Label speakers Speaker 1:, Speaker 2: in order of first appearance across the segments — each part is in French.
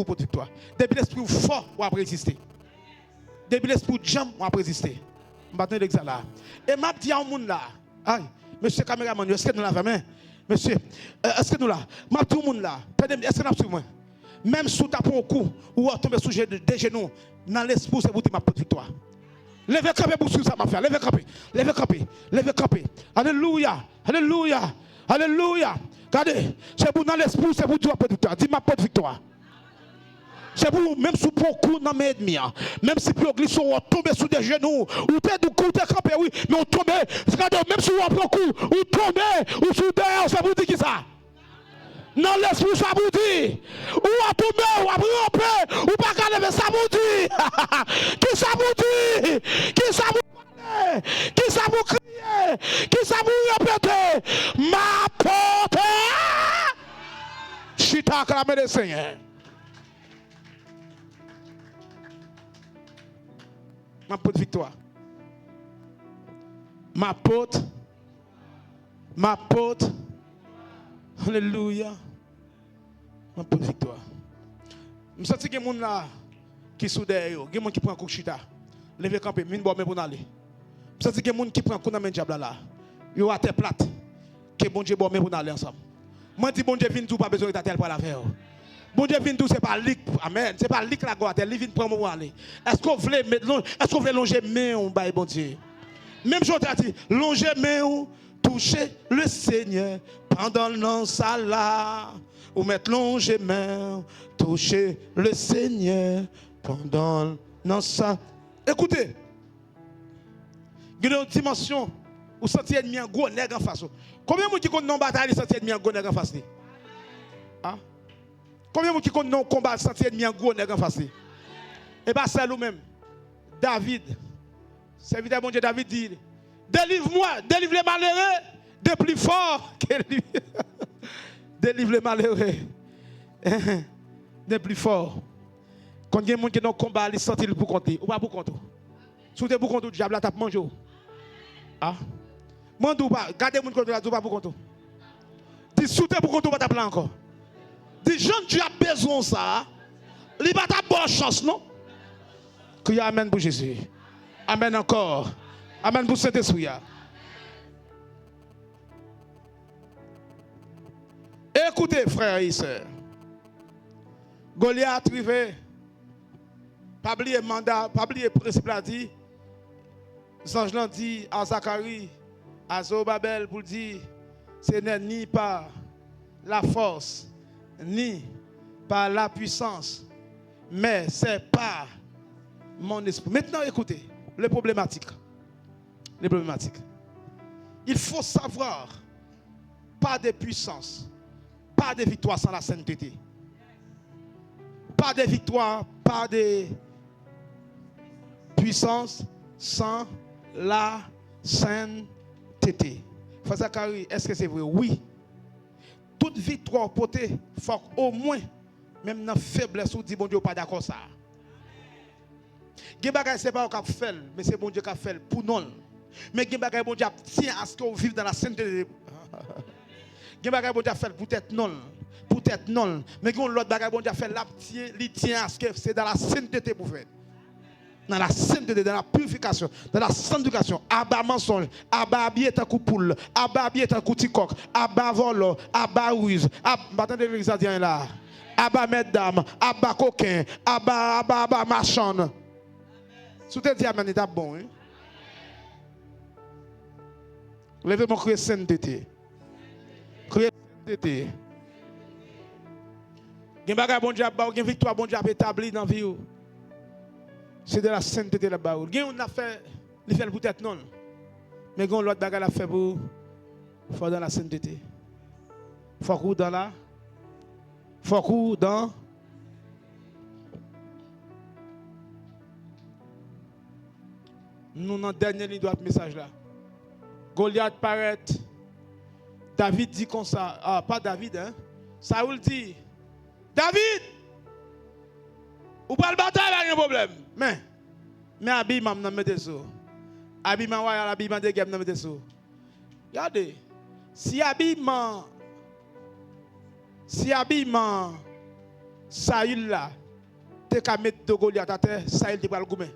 Speaker 1: pour victoire. Depuis l'esprit fort, on va résister. Depuis l'esprit jam, on va résister. Je vais l'examen là. Et m'a dit à un monde là. Aïe, monsieur caméraman, est-ce que nous l'avons main? Monsieur, est-ce que nous là? M'a tout le monde là. Est-ce que nous avons moi? Même sous ta un coup, ou à tomber sous des genoux, dans l'esprit, c'est vous qui m'a pour victoire. Levez camper pour ça, ma frère. Levez camper. Levez camper. Levez camper. Alléluia. Alléluia. Alléluia. Regardez. C'est pour dans l'esprit, c'est pour toi pour victoire. Dis ma porte victoire. C'est pour même sous beaucoup dans mes ennemis. Même si pour l'église on tombe sous des genoux, ou t'es du coup, t'es campé, oui, mais on tombe. Regardez, même si on prend coup, ou tombe, ou sous derrière, ça vous dit qui ça? Non, l'esprit, ça vous dit. Ou à tomber, ou à ramper, ou pas qu'à lever, ça vous dit. Qui ça vous dit? Qui ça vous parle? Qui ça vous crie? Qui ça vous répète? Ma porte. Chita acclamé le Seigneur. Ma porte victoire. Ma porte. Ma porte. Alléluia. Ma porte victoire. Je sens que les gens là qui sont derrière, il y a des gens qui prennent un coup de chita. Levez camper, mine bon mais pour aller. Je sens que les gens qui prennent un coup de diable là. Ils ont à terre plate. Que bon Dieu bon mais pour aller ensemble. Moi dis bon Dieu vient tout pas besoin de t'attendre pour la faire. Bon Dieu vient tout c'est pas lick. Amen. C'est pas lick la goûte, il vient prendre pour aller. Est-ce qu'on veut longer main on bail bon Dieu. Même chose t'as dit, longer main toucher le Seigneur pendant le là. Ou mettre longer main, toucher le Seigneur pendant le ça. Écoutez, il y a une dimension où sentir ennemi en gros nègre en face. Combien de gens qui connaissent non bataille sentir ennemi en gros nègre en face? Hein? Combien de gens qui connaissent non combat sentir ennemi en gros nègre en face? Et bien c'est nous-mêmes. David, serviteur bon Dieu, David dit, délivre-moi, délivre les malheureux de plus fort que lui. Délivre les malheureux de plus fort. Quand il y a des gens qui ont combat, ils sentent pour compter. Ou pas pour compter. Si vous êtes pour compter, le diable a tapé manger. Ah? Mandou pas, gardez mon compte là, pas pour compter. Dis si vous êtes pour compter, pas taper encore. Dis Jean, tu as besoin de ça. Il va ta bonne chance, non? Criez Amen pour Jésus. Amen encore. Amen pour Saint-Esprit. Écoutez, frères et sœurs. Goliath arrivé. Pas oublier mandat, pas oublier principe là dit. L'ange l'a dit à Zacharie, à Zorobabel pour dire, ce n'est ni par la force, ni par la puissance, mais c'est par mon esprit. Maintenant, écoutez, les problématiques. Les problématiques. Il faut savoir, pas de puissance, pas de victoire sans la sainteté. Pas de victoire, pas de puissance sans la sainteté. Frère Zacharie, est-ce que c'est vrai? Oui. Toute victoire portée, il faut au moins, même dans la faiblesse, on dit bon Dieu, pas d'accord ça. Ce n'est pas qu'on fait, mais c'est bon Dieu qui a fait pour nous. Mais ce bon Dieu tient à ce qu'on vive dans la sainteté. Ce bon Dieu a fait peut-être non. Peut-être non. Mais l'autre bagage bon Dieu a fait, il tient à ce que c'est dans la sainteté pour faire. Dans la sainteté, dans la purification, dans la sanctification, abat mensonge, abat habillé un coup poule, abat habillé un coup ticoc, abat vol, abat ruse, attendez les Indiens là, abat mesdames, abat coquin, abat marchand. Si tu dis amen, c'est bon. Hein? Levez mon cri sainteté. Cri sainteté. Il y a un bagage bon Dieu, il y a une victoire bon Dieu établie dans la vie. C'est de la sainteté là-bas. Il y a une affaire, il fait peut-être non. Mais il y a l'autre bagage à faire pour faut dans la sainteté. Faut qu'on dans la. Faut qu'on dans. Nous, dans le dernier ligne de message là. Goliath paraît. David dit comme ça. Ah, pas David, hein. Saoul dit. David! Ou pas le bataille, pas de problème. Mais habillement, je mets ça. Habillement, ouais, habillement de guerre, je mets ça. Regardez. Si habillement Saül là, t'es qu'à mettre de Goliath à terre, Saül te va le goumer.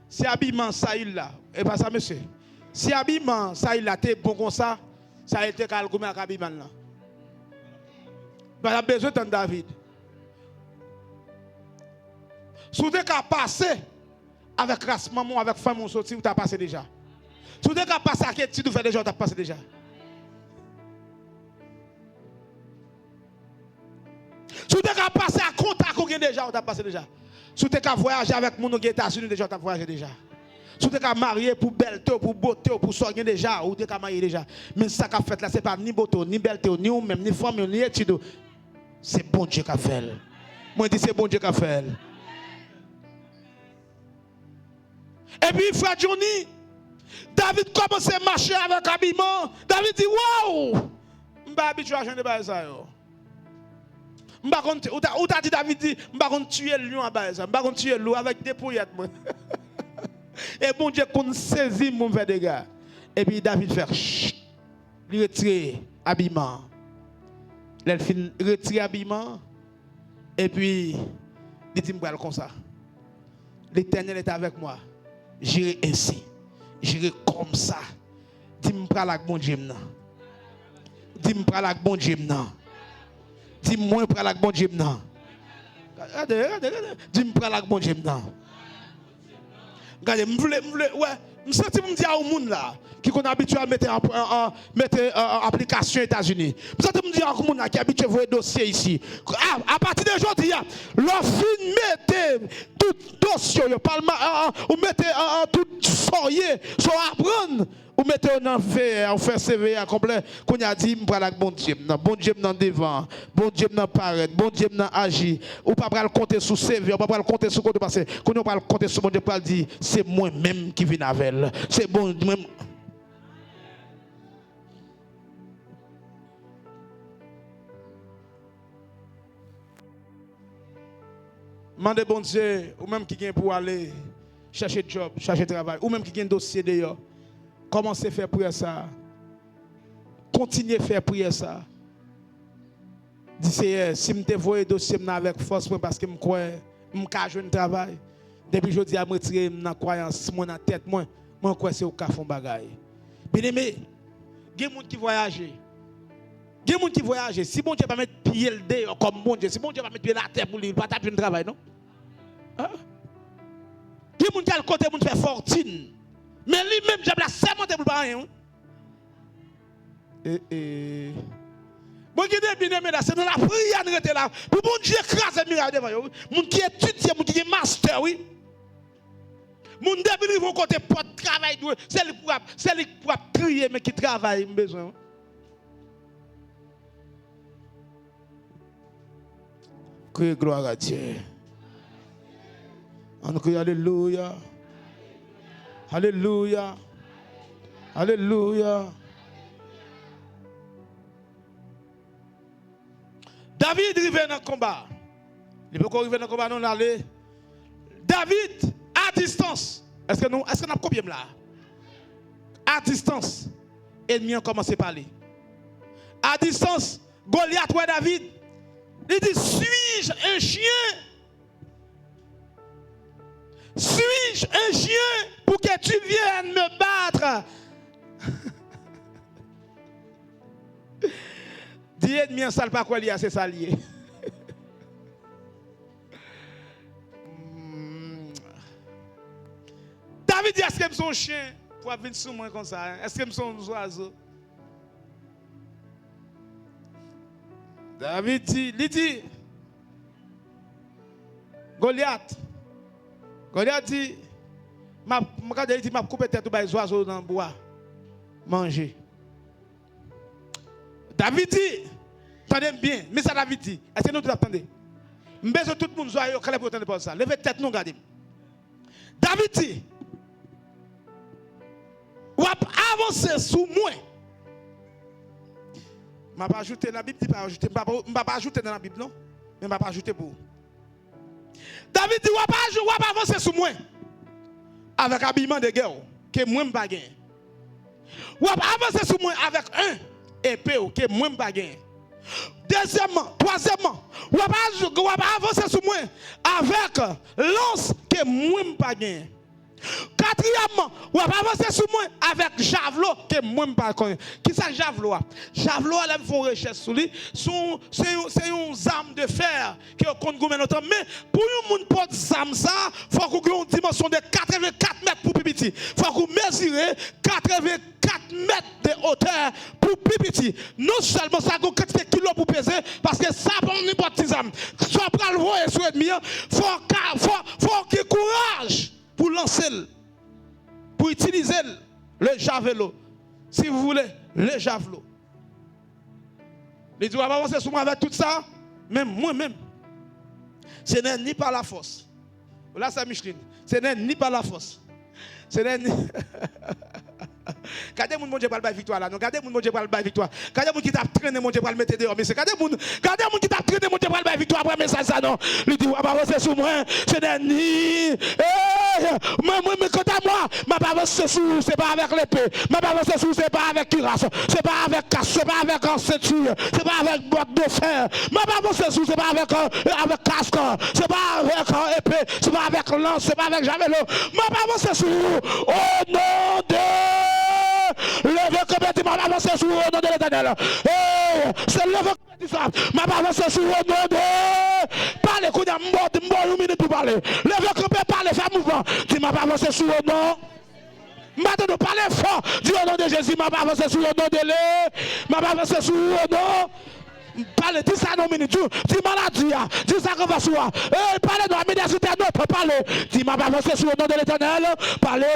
Speaker 1: Si habillement Saül là, et pas ça monsieur. Si habillement Saül là, t'es bon comme ça, Saül te qu'à le goumer avec habillement là. Pas besoin de David. Si tu es passer avec race maman, avec femme, on sorti, tu as passé déjà. Si tu es passer avec qui tu fais déjà, tu as passé déjà. Si tu es passer à contact avec déjà, tu as passé déjà. Si tu es voyager avec mon aux États-Unis, déjà, tu as voyagé déjà. Si tu es marié pour belle pour beauté, pour soigner déjà, ou tu es marié déjà. Mais ça qu'a fait là, ce n'est pas ni beauté, ni belle, ni ou même, ni famille, ni étude. C'est bon Dieu qui a fait. Moi, je dis c'est bon Dieu qui a fait. Et puis, frère Johnny, David commence à marcher avec habillement. David dit, waouh! Je ne suis pas habitué à changer ça. Ou t'as dit David dit, je ne vais pas tuer le lion à base. Je ne vais pas tuer le loup avec des pouillettes. Et bon Dieu, qu'on saisit mon fait des gars. Et puis David fait chut, il retire habillement. Il retire habillement. Et puis, il dit, je comme ça. L'Éternel est avec moi. J'irai ainsi. J'irai comme ça. Dis-moi pas la bon Dieu maintenant. Dis-moi pas la bon Dieu maintenant. Dis-moi pas la bon Dieu maintenant. Regardez. Dis-moi pas la bon Dieu maintenant. Regardez, ouais. Je sens que je dis à un monde là, qui est habitué à mettre en application aux États-Unis. Je sens que je dis à un monde là, qui est habitué à voir des dossiers ici. À partir d'aujourd'hui, l'offre mettez tout dossier, ou mettez tout soyer, soit apprendre, ou mettez en fait CV complet, qu'on a dit, je vais bon Dieu, bon Dieu dans devant, bon Dieu dans paraît, bon Dieu dans agir, ou pas le compter sur CV, ou pas le compter sur côté passé, qu'on ne pas le compter sur mon Dieu, pas dire, c'est moi-même qui viens avec elle, c'est bon même. Mandez bon Dieu, ou même qui vient pour aller chercher job, chercher travail, ou même qui vient dossier d'ailleurs. Commencez à faire prière ça. Continuez à faire prière ça. Dis Seigneur, si je te vois dossier avec force parce que je crois que je jouer un travail. Depuis que je dis à me retirer dans croyance, dans la tête, moi crois c'est au cas fond bagaille. Bien aimé, il y a des gens qui voyagent. Il y a des gens qui voyagent. Si bon Dieu va mettre pied le dehors comme bon Dieu, si bon Dieu va mettre pied la terre pour lui, il va taper un travail, non? Il y a des gens qui ont le côté pour faire fortune. Mais lui-même, j'ai la sermenté pour rien. Moi qui dis bien aimé là, c'est dans la prière de là. Pour bon Dieu écraser le miracle devant vous. Moun qui étudie, moun qui est master, oui. Moun début vont côté porte travail, c'est lui pour crier mais qui travaille besoin. Que gloire à Dieu. On crie alléluia. Alléluia. Alléluia. David arrive dans le combat. Il peut arriver dans le combat, non aller. David, à distance. Est-ce que nous avons combien là? À distance. Ennemi a commencé à parler. À distance, Goliath ouais David. Il dit, suis-je un chien? Suis-je un chien pour que tu viennes me battre? Dis ennemi en salle pas quoi lié, c'est ça lié. David dit, est-ce que je suis un chien pour venir sur moi comme ça? Est-ce que je suis un oiseau? David dit, Goliath dit, je m'a coupé tête des oiseaux dans le bois. Manger. David dit, attendez bien, mais ça David dit, est-ce que nous attendez? Je besoin tout le monde soit clair pour entendre ça. Levez tête, nous regardez. David dit, ou avancer sous moi. Je ne vais pas ajouter dans la Bible, je ne vais pas ajouter dans la Bible, non? Mais je ne vais pas ajouter pour vous. David dit, ou pas avancer sous moi. Avec habillement de guerre, que moi je ne vais pas gagner. Ou pas avancer sous moi avec un épée, que moi je ne vais pas gagner. Deuxièmement, troisièmement, on va avancer sur moi avec lance que moi ne pas gagner. Quatrièmement, on va avancer sur moi avec javelot que moi ne pas connaître. Qui ça javelot? Javelot, elle fait une recherche sur lui. C'est une arme de fer qui compte gouverner notre. Mais pour un monde porte arme ça, il faut qu'on ait une dimension de 84 mètres pour petit. Il faut qu'on mesure 84 mètres de hauteur pour petit. Non seulement ça, qu'on quantité de kilos pour peser, parce que ça, pour n'importe quelle arme. Soit pour le voir sur l'ennemi, il faut qu'il ait courage pour lancer, pour utiliser le javelot. Si vous voulez, le javelot. Les deux, on va avancer sur moi avec tout ça. Même moi-même. Ce n'est ni par la force. Là, c'est Micheline. Ce n'est ni par la force. Ce n'est ni. Regardez mon Dieu pour la victoire là. Regardez mon Dieu pour la victoire. Regardez mon qui t'a traîné mon Dieu pour le mettre dehors. Mais c'est regardez mon qui t'a traîné mon Dieu pour la victoire après message ça non. Lui dit on va avancer sur moi. Ce n'est ni moi quand à moi, ma pas avancer sur c'est pas avec l'épée. Ma pas avancer sur c'est pas avec cuirasse. C'est pas avec casse, c'est pas avec ceinture, c'est pas avec boîte de fer. Ma pas avancer sur c'est pas avec casque, c'est pas avec épée, c'est pas avec lance, c'est pas avec javelot. Ma pas avancer sur au nom de levez complètement avancer sur le nom de l'Éternel. C'est lever complètement. Ma avancer sur le nom de. Parlez, qu'on a une minute pour parler. Levez complètement, parlez, fais mouvement. Dis ma avancer sur le nom. Maintenant, parlez fort. Dis au nom de Jésus, ma avancer sur le nom de l'Éternel. Ma avancer sur le nom. Parlez, dis ça non minute. Dis maladie, dis ça qu'on va sur. Parlez de la médiacité, notre parlez. Dis ma avancer sur le nom de l'Éternel. Parlez.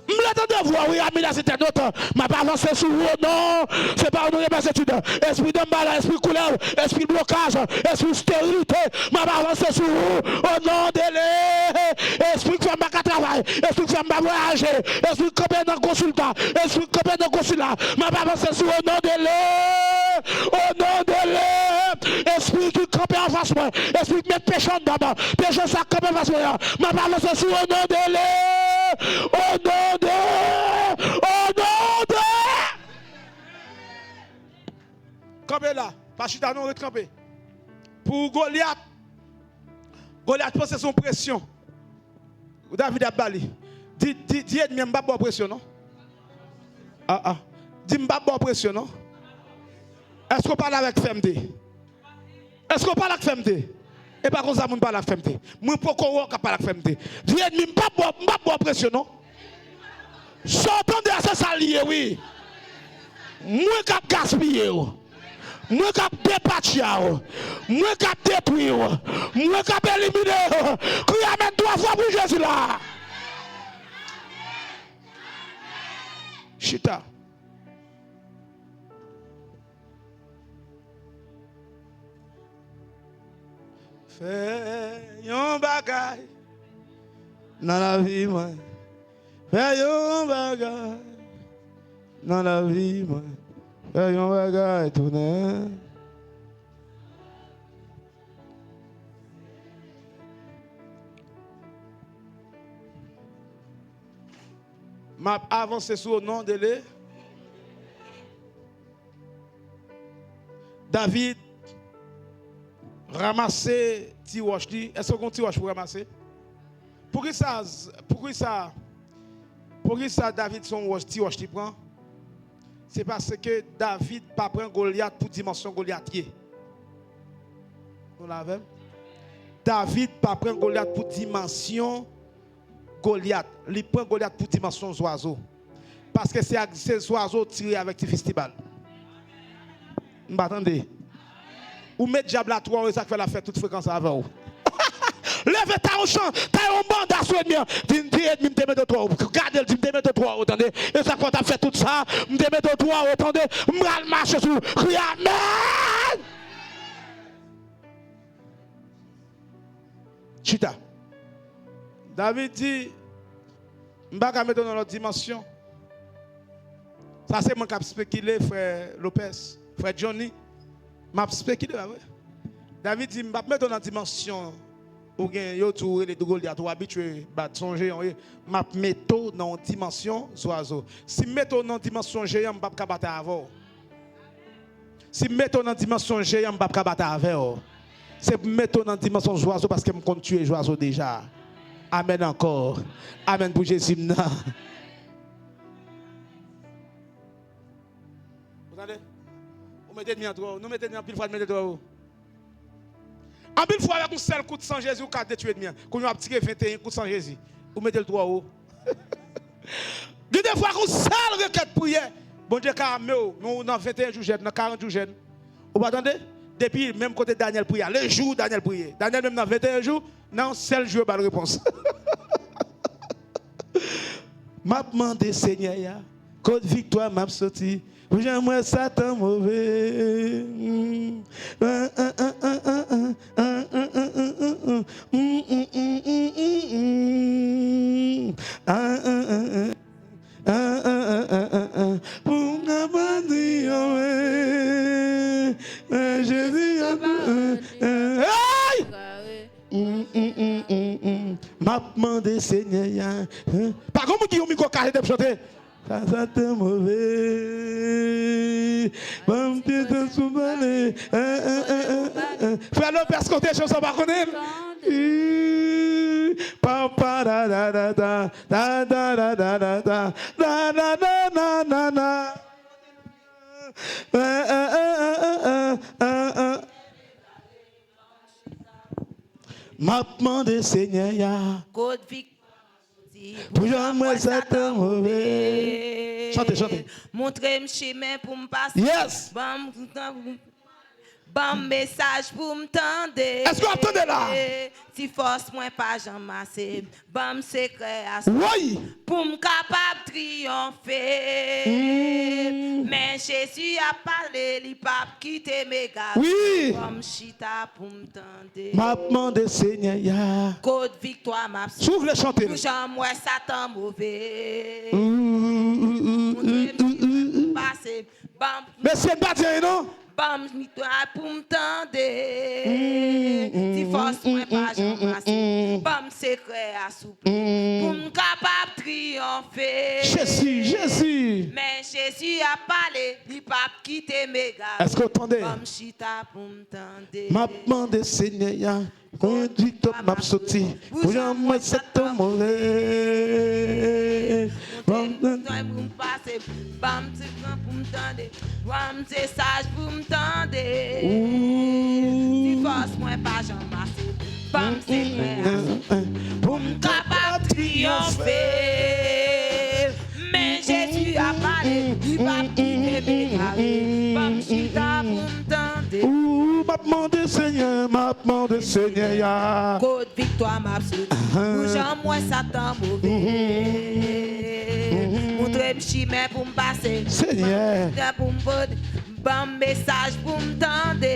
Speaker 1: M'attendez voir, oui, ami, là, c'était notre. Ma pas avancé sur vous, non. C'est pas un nom de mes études. Esprit de mal, esprit couleur, esprit blocage, esprit stérilité. Ma pas avancé sur vous, au nom de l'Éternel. Esprit qui fait ma travail, esprit qui fait ma voyager, esprit qui fait un consultant, esprit qui fait un consulat. Ma pas avancé sur au nom de l'Éternel. Au nom de l'Éternel. Esprit qui campe en face moi, esprit qui met péché en dedans, péché ça campe en face moi. Ma pas avancé sur au nom de l'Éternel. Au nom de. Campez là, pas chita non retramper. Pour Goliath, Goliath pense son pression. David a bali. Dis ennemi m'pa bonne pression non? Dis m'pa bonne pression non? Est-ce qu'on parle avec fermeté? Est-ce qu'on parle avec fermeté? Et pas comme ça moun parle avec fermeté. Moi pour qu'on parle avec fermeté. Dis ennemi m'pa bonne pression non? Sortons de ça s'allier, oui. Moi qui gaspiller, moi qui dépatcher, moi qui détruire, moi qui éliminer. Qui amène 3 fois pour Jésus là. Chita. Fais un bagay dans la vie, moi. Fais un bagay dans la vie, moi. Fais un bagay tourner. M'a avancé sur le nom de l'Éternel. David ramasser tiroche. Est-ce qu'on tiroche pour ramasser? Pour qui ça David son tiroche qui prend? C'est parce que David pas prend Goliath pour dimension Goliathier. Vous l'avez? David pas prend Goliath pour dimension Goliath. Il prend Goliath pour dimension oiseau. Parce que c'est ces oiseaux tirés avec des festivals. M'attendez. Ou mettre diable à 3 ça fait la fête toute fréquence avant vous. Levez ta au champ, ta un mandat sur ennemi. Dis ennemi me mettre 3. Regardez, me mettre 3, attendez. Et ça quand tu fait tout ça, me mettre 3, attendez. Me marche sur crie amen. Chita. David dit je ne vais pas mettre dans notre dimension. Ça c'est mon cap spéculé frère Lopez, frère Johnny. M'a spéculé là. David dit je ne vais pas mettre dans notre dimension. Ou bien yo tout les Goliath ou habitué bat songer m'a mettre dans dimension oiseau. Si mettre dans dimension géant, m'pa ka battre avant. Si je mets dans la dimension géant, je ne peux pas battre avec vous. C'est pour mettre dans la dimension oiseau parce que je compte tuer les oiseaux déjà. Amen encore. Amen pour Jésus. Vous entendez? Vous mettez de toi. Nous mettez de pile fois, mettez de toi. En pile fois, avec un seul coup de sang Jésus, vous avez détruit de mien. Quand vous avez tiré 21 coups de sang Jésus, vous mettez le droit haut. Des fois, qu'on seul requête prière. Bon Dieu, car nous, dans 21 jours, dans 40 jours, vous attendez? Depuis même côté Daniel prière, le jour Daniel prière. Daniel, même dans 21 jours, non, seul jour, pas de réponse. M'a demandé, Seigneur, code victoire m'a sorti. Moi, Satan mauvais. Pour Jésus, m'a demandé, Seigneur. Par contre, qui ont mis carré de chanter? Ça te mauvais. Bon, tu te souviens. Fais-le parce que t'es chanson par connaître. Papa da da da da da da da da da da da da da da da. M'a demandé Seigneur.
Speaker 2: Côte victoire.
Speaker 1: Pour moi, ça te mauvais. Chantez, chantez.
Speaker 2: Montrez-moi chemin pour me passer.
Speaker 1: Yes.
Speaker 2: Bon message pour me tendre.
Speaker 1: Est-ce que vous entendez là?
Speaker 2: Si force moi pas j'en masse. Bon secret à
Speaker 1: oui.
Speaker 2: Pour me capable triompher. Mais Jésus a parlé, il pas quitter mes gars.
Speaker 1: Oui.
Speaker 2: Comme chita pour me tendre.
Speaker 1: M'a demandé Seigneur.
Speaker 2: Côte victoire m'a.
Speaker 1: S'ouvre le chanter.
Speaker 2: Jean moi Satan mauvais. Passer.
Speaker 1: Mais c'est pas dire non?
Speaker 2: Bam, toi pour me tendre. Si force moi pas j'en masse. Bam, secret à souple. Pour me capable triompher.
Speaker 1: Jésus, Jésus.
Speaker 2: Mais Jésus a parlé, il pas quitter mes gars.
Speaker 1: Est-ce que vous entendez?
Speaker 2: Bam, chita pour me tendre.
Speaker 1: M'a demandé Seigneur. Conduis-toi m'a sorti. Pour moi, c'est ton mauvais.
Speaker 2: Bam, passer. Bam, c'est grand pour me tendre. Bam, c'est sage pour me tendre. Si force moi pas j'en masse. Bam, c'est vrai.
Speaker 1: Pour me
Speaker 2: Capable triompher. Mais Jésus a parlé. Il va quitter mes gars. Bam, chita pour me tendre.
Speaker 1: m'a demandé Seigneur, m'a demandé Seigneur.
Speaker 2: Côte victoire m'a sauté. Bougeant moi Satan mauvais. Montrez-moi chemin pour me passer.
Speaker 1: Seigneur.
Speaker 2: Pour me poser. Bon message pour me tendre.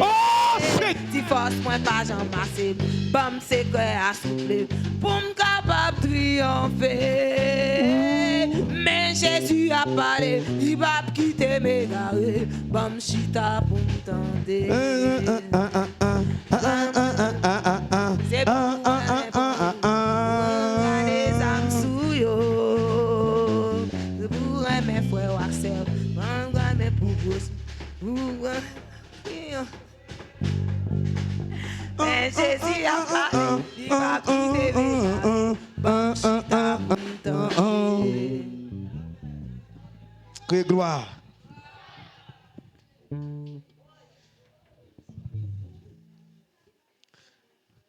Speaker 1: Oh,
Speaker 2: si force moi pas j'en masse. Bon secret à souffler. Pour me capable triompher. Mais Jésus a parlé. Il va quitter mes garés. Bon chita pour me tendre. C'est pour les âmes sous yo. C'est pour mes frères Axel. Mes pougos. Mais Jésus a parlé. Il va quitter mes âmes. Bon chita pour me tendre.
Speaker 1: Que gloire.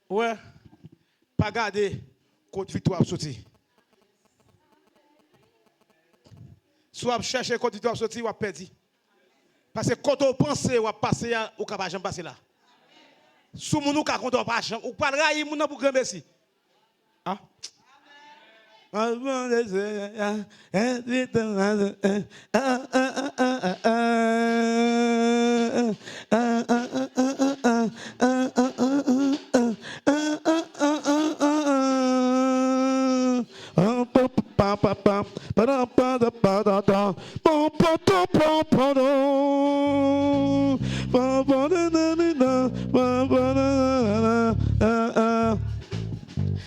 Speaker 1: Ouais, pas garder côte victoire sorti. Soit chercher côte victoire sorti ou perdu. Parce que quand on pense ou passer ou capable jamais passer là. Sous mon nous quand on pas ou pas railler mon pour grand merci. Hein?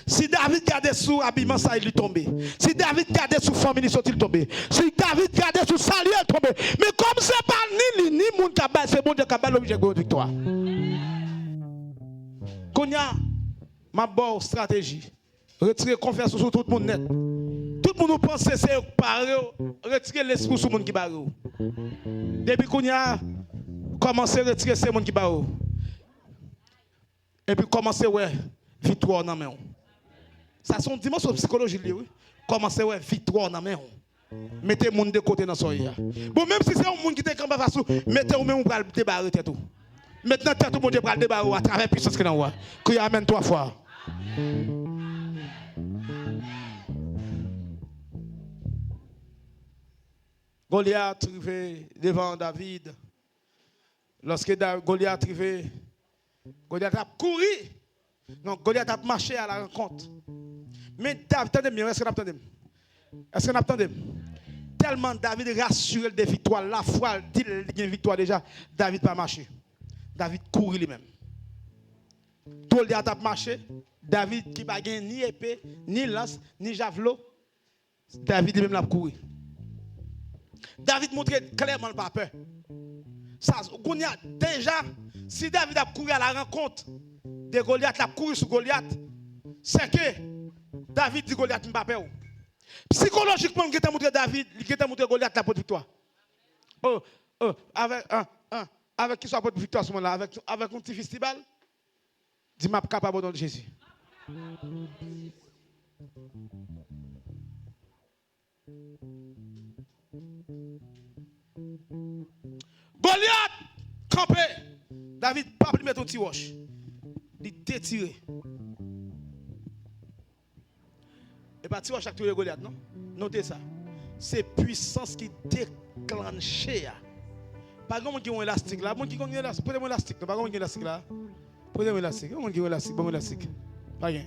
Speaker 1: Si David gardait sous habillement, ça il lui tombé. Si David gardait sous famille, il sont-il tombé. Si David gardait sous salier, il tombé. Mais comme c'est pas ni moun kabal, c'est bon Dieu kabal l'objet de victoire. Konya, ma bonne stratégie. Retirer confiance sur tout le monde net. Tout le monde pense que c'est pareil. Retirer l'esprit sur le monde qui barre. Depuis Konya, commencez à retirer ces monde qui barre. Et puis commencez ouais victoire dans main. Ça sont dimension psychologie oui. Commencez ouais victoire dans main. Mettez monde de côté dans soya. Bon même si c'est un monde qui te campe face mettez ou même pour débarrer tout. Maintenant tout le monde pour débarrer à travers puissance que dans ouais. Crie amen 3 fois. Goliath arrivé devant David. Lorsque Goliath arrivé, Goliath a couru. Non, Goliath a marché à la rencontre. Mais David, attendez, est-ce que vous attendez? Est-ce que vous attendez? Tellement David rassuré des victoires, la foi, dit qu'il y a une victoire déjà, David n'a pas marché. David couru lui-même. Goliath a marché. David qui n'a pas ni épée, ni lance, ni javelot. David lui-même l'a couru. David montrait clairement pas peur. Ça, déjà, si David a couru à la rencontre de Goliath, a couru sur Goliath, c'est que David dit Goliath n'a pas peur. Psychologiquement, il a montré David, il a montré Goliath la porte victoire. Avec qui soit porte victoire à ce moment-là, avec un petit festival, dis m'a capable de Jésus. Goliath campé. David pas plus mettre un petit roche. Il détiré. Et pas petit roche actuel Goliath non. Notez ça. C'est puissance qui déclenchée. Pas comme qui ont élastique là, monde qui ont élastique, prenez mon élastique, pas comme qui élastique là. Prenez mon élastique, monde qui ont élastique, bon élastique. Pas rien.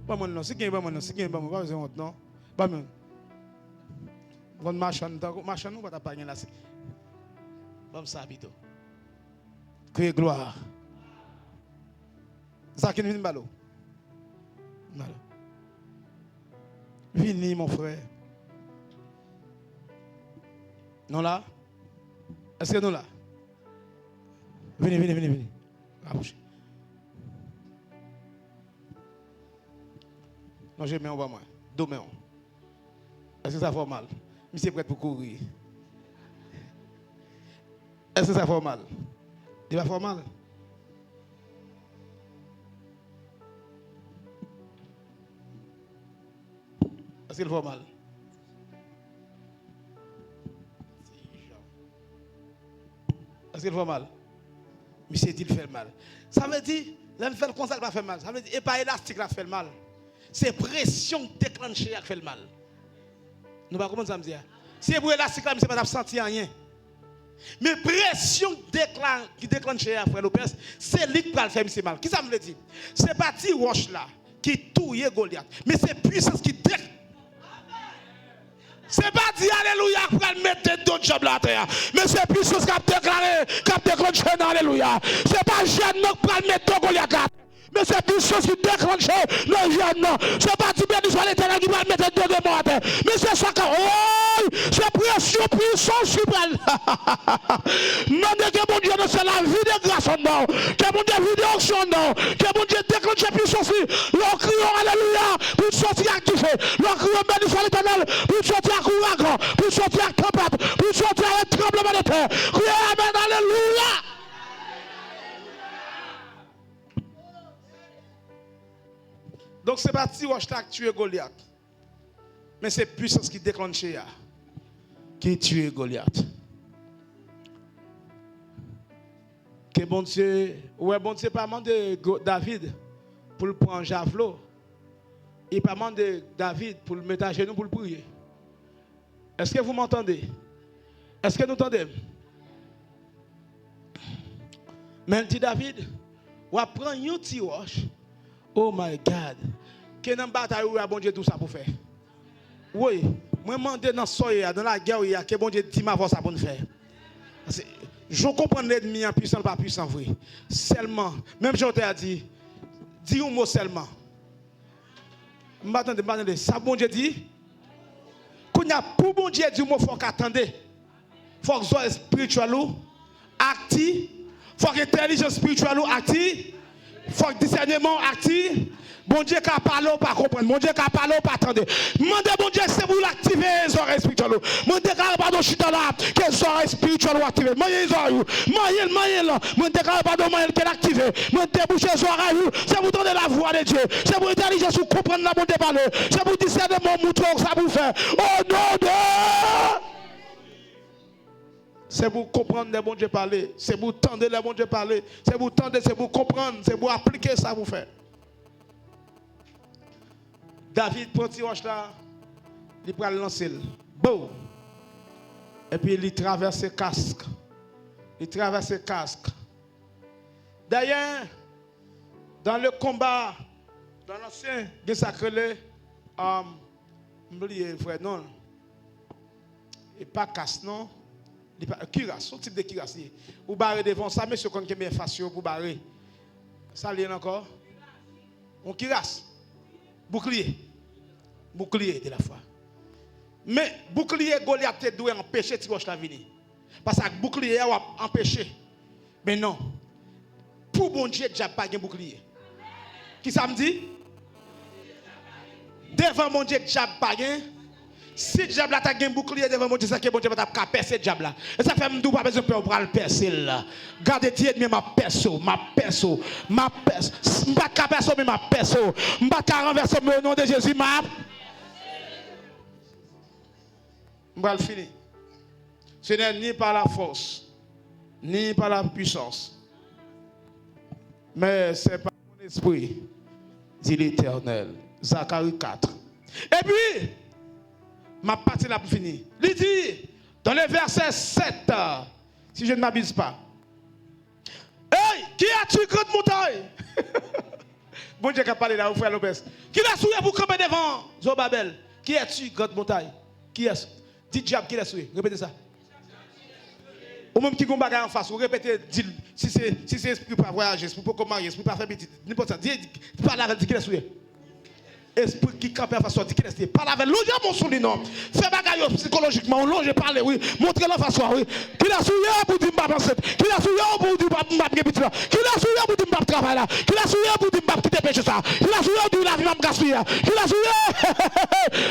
Speaker 1: Pas mon non, c'est qui pas mon non, c'est qui pas mon pas besoin non. Pas mon. Bon marchand nous pas pas rien là. Bon ça bito. Que gloire. Ça qui vient balo. Voilà. Vini mon frère. Non là? Est-ce que nous là? Venez. Approchez. Non, j'ai mis en bas moi. Demain. Est-ce que ça fait mal? Monsieur prêt pour courir. Est-ce que ça fait mal? Il va faire mal. Est-ce qu'il fait mal? Est-ce qu'il fait mal? Monsieur dit qu'il fait mal. Ça veut dire, l'homme fait comme ça, il va faire mal. Ça veut dire, et pas élastique, il fait mal. C'est pression déclenchée qui fait le mal. Nous ne pouvons pas comment ça me dire. Si vous élastique, là, je ne pas sentir rien. Mais pression qui déclenche frère Lopez, c'est lui qui va le faire mal. Qui ça me le dit? C'est pas petit roche là qui touille Goliath, mais c'est puissance qui déclenche. C'est pas dit alléluia pour mettre d'autres jambes là terre, mais c'est puissance qui a déclenché alléluia. C'est pas jeune pour mettre Goliath là. Mais c'est une chose qui déclenche le jeune. C'est pas du bien du soir l'éternel qui va mettre deux de morts. Mais c'est ça que, oh, c'est pression, puissance suprême. Demandez que mon Dieu ne soit la vie de grâce en nom. Que mon Dieu vie d'action en nom. Que mon Dieu déclenche puissance. L'on crie alléluia pour sortir activé. L'on crie au béni soit l'éternel pour sortir à couragan, pour sortir à tempête, pour sortir à tremblement de terre. Criez amen, alléluia. Donc c'est pas si roche qui tue Goliath. Mais c'est puissance qui déclenche qui tue Goliath. Que bon Dieu, ouais bon Dieu pas demandé David pour le prendre javelot. Il pas demandé David pour le mettre à genoux pour le prier. Est-ce que vous m'entendez? Est-ce que nous entendez? Mais dit David, on va prendre un petit roche. Oh my God. Que dans la bataille, où bon Dieu tout ça pour faire. Oui, moi je demande dans soya, dans la guerre, que bon Dieu dit ma voix ça pour nous faire. Je comprends l'ennemi en puissant, pas puissant, vrai. Seulement, même je t'ai dit un mot seulement. M'attendez, ça bon Dieu dit. Quand y a pour bon Dieu dit, il faut qu'attendre. Faut que soit spirituel ou actif. Faut que l'intelligence spirituelle ou active. Faut que discernement actif. Bon Dieu qui a parlé ou pas comprendre. Bon Dieu qui a parlé ou pas attendre. Demandez bon Dieu c'est pour l'activer les oreilles spirituelles. Demandez qu'il n'y a pas de chita là. Que les oreilles spirituelles ou activer. Moyen les oreilles. Moyen là. Demandez qu'il n'y a pas de moyen qui l'active. Demandez boucher les oreilles. C'est pour donner la voix de Dieu. C'est pour intelligence ou comprendre la bonne parler. C'est pour discernement moutron que ça vous fait. Oh non de... C'est pour comprendre les bons Dieu parler. C'est pour tendre les bons Dieu parler. C'est pour tendre, c'est pour comprendre. C'est pour appliquer ça vous fait. David prend petit roche là, il prend le lancer. Bon. Et puis il traverse le casque. Il traverse le casque. D'ailleurs, dans le combat, dans l'ancien, il y a sacré, oublié frère, non. Et pas casse, non. Cuirasse, son type de cuirasse. Ou barrer devant ça, monsieur, quand il y a une façon pour barrer. Ça, il y a encore. On cuirasse. Bouclier. Bouclier de la foi. Mais bouclier, Goliath doit empêcher Tiroche la venir. Parce que bouclier a empêché. Mais non. Pour bon Dieu, il n'y a pas de bouclier. Qui ça me dit? Devant mon Dieu, il n'y a pas de si le diable a un bouclier devant mon Dieu, c'est que mon Dieu va percer le diable. Et ça fait que je n'ai pas besoin de le percer là. Gardez Dieu, mais ma perso. Je ne suis pas perso, mais ma perso. Je ne suis pas renverser au nom de Jésus. Je vais le finir. Ce n'est ni par la force, ni par la puissance, mais c'est par mon esprit, dit l'Éternel. Zacharie 4. Et puis, ma partie là pour finir. Il dit, dans le verset 7, si je ne m'abuse pas. Hey, qui a tué grande montagne? Bon Dieu qui a parlé là, au frère Lopez. Qui l'a souillé pour camper devant Zobabel? Qui a tué grande montagne? Qui est-ce? Dit diable, qui l'a souillé? Répétez ça. Ou même qui a un bagage en face, vous répétez, si c'est esprit pour voyager, esprit pour marier, esprit pour faire petit, n'importe ça. Dis pas la qui l'a souillé. Esprit qui campe en face, dit qu'il est pas avec l'autre, mon soulier non. Fais bagaille psychologiquement, longe parler, oui. Montrez la face, oui. Qui l'a souillé pour dire pas penser. Qui l'a souillé pour dire pas petit là. Qui l'a souillé pour dire pas travail là. Qui l'a souillé pour dire pas quitter péché ça. Qui l'a souillé pour dire la vie m'a gaspillé. Qui l'a souillé.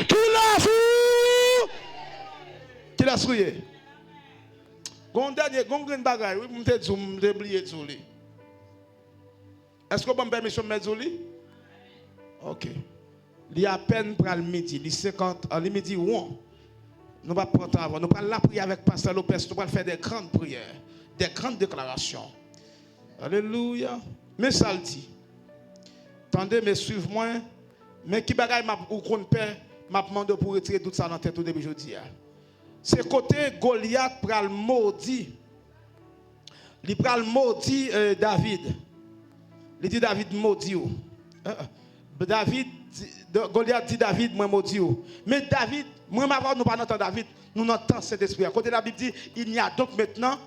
Speaker 1: Qui l'a souillé. Qui l'a souillé. Gon dernier, gon grande bagaille, oui, m'te zoom, oublier zouli. Est-ce que vous me permission de mettre zouli? OK. Il y a à peine pour le midi, il 50, le midi, on. Nous allons prendre avant. Nous allons la prière avec Pasteur Lopez. Nous allons faire des grandes prières, des grandes déclarations. Alléluia. Mais ça le dit. Attendez, mais suivez-moi. Mais qui bagaille ou qu'on père, m'a demandé pour retirer tout ça dans la tête au début aujourd'hui. C'est côté Goliath pral maudit. Il pral maudit David. Il dit David maudit. David, Goliath dit David, moi maudit. Mais David, moi ma nous pas entendre David, nous entendons cet esprit. À côté de la Bible dit, il y a donc maintenant.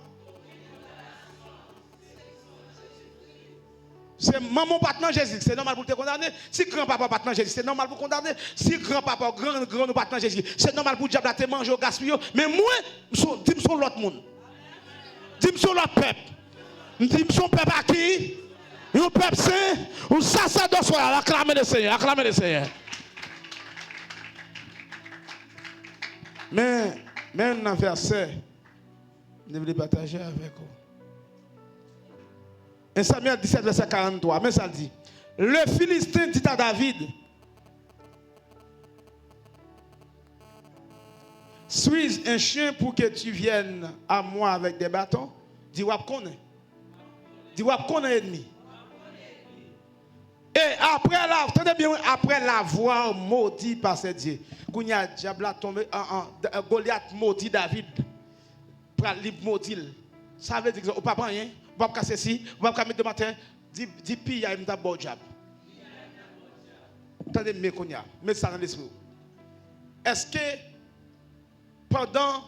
Speaker 1: C'est maman partenaire Jésus, c'est normal pour te condamner. Si grand-papa partenaire Jésus, c'est normal pour condamner. Si grand-papa, grand partenaire Jésus, c'est normal pour diable te manger au gaspillage. Mais moi, dis-moi sur l'autre monde. Dis-moi sur l'autre peuple. Dis-moi sur le peuple à qui? Un peuple saint, ou sacerdoce, acclamez le Seigneur, acclamez le Seigneur. Mais, même dans le verset, je voulais partager avec vous. 1 Samuel 17, verset 43, mais ça dit, le Philistin dit à David, suis-je un chien pour que tu viennes à moi avec des bâtons? Dis, wap connaît. Dis, wap connaît ennemi. Et après la voix maudite par ces dieux, quand il y a diable tombé, Goliath maudit David, pour le maudit. Ça veut dire que vous ne pouvez pas rien, vous ne pouvez pas casser ci, vous ne pouvez pas mettre de matin, dis puis il y a une bon diable. Attendez, mais ça dans l'esprit. Est-ce que pendant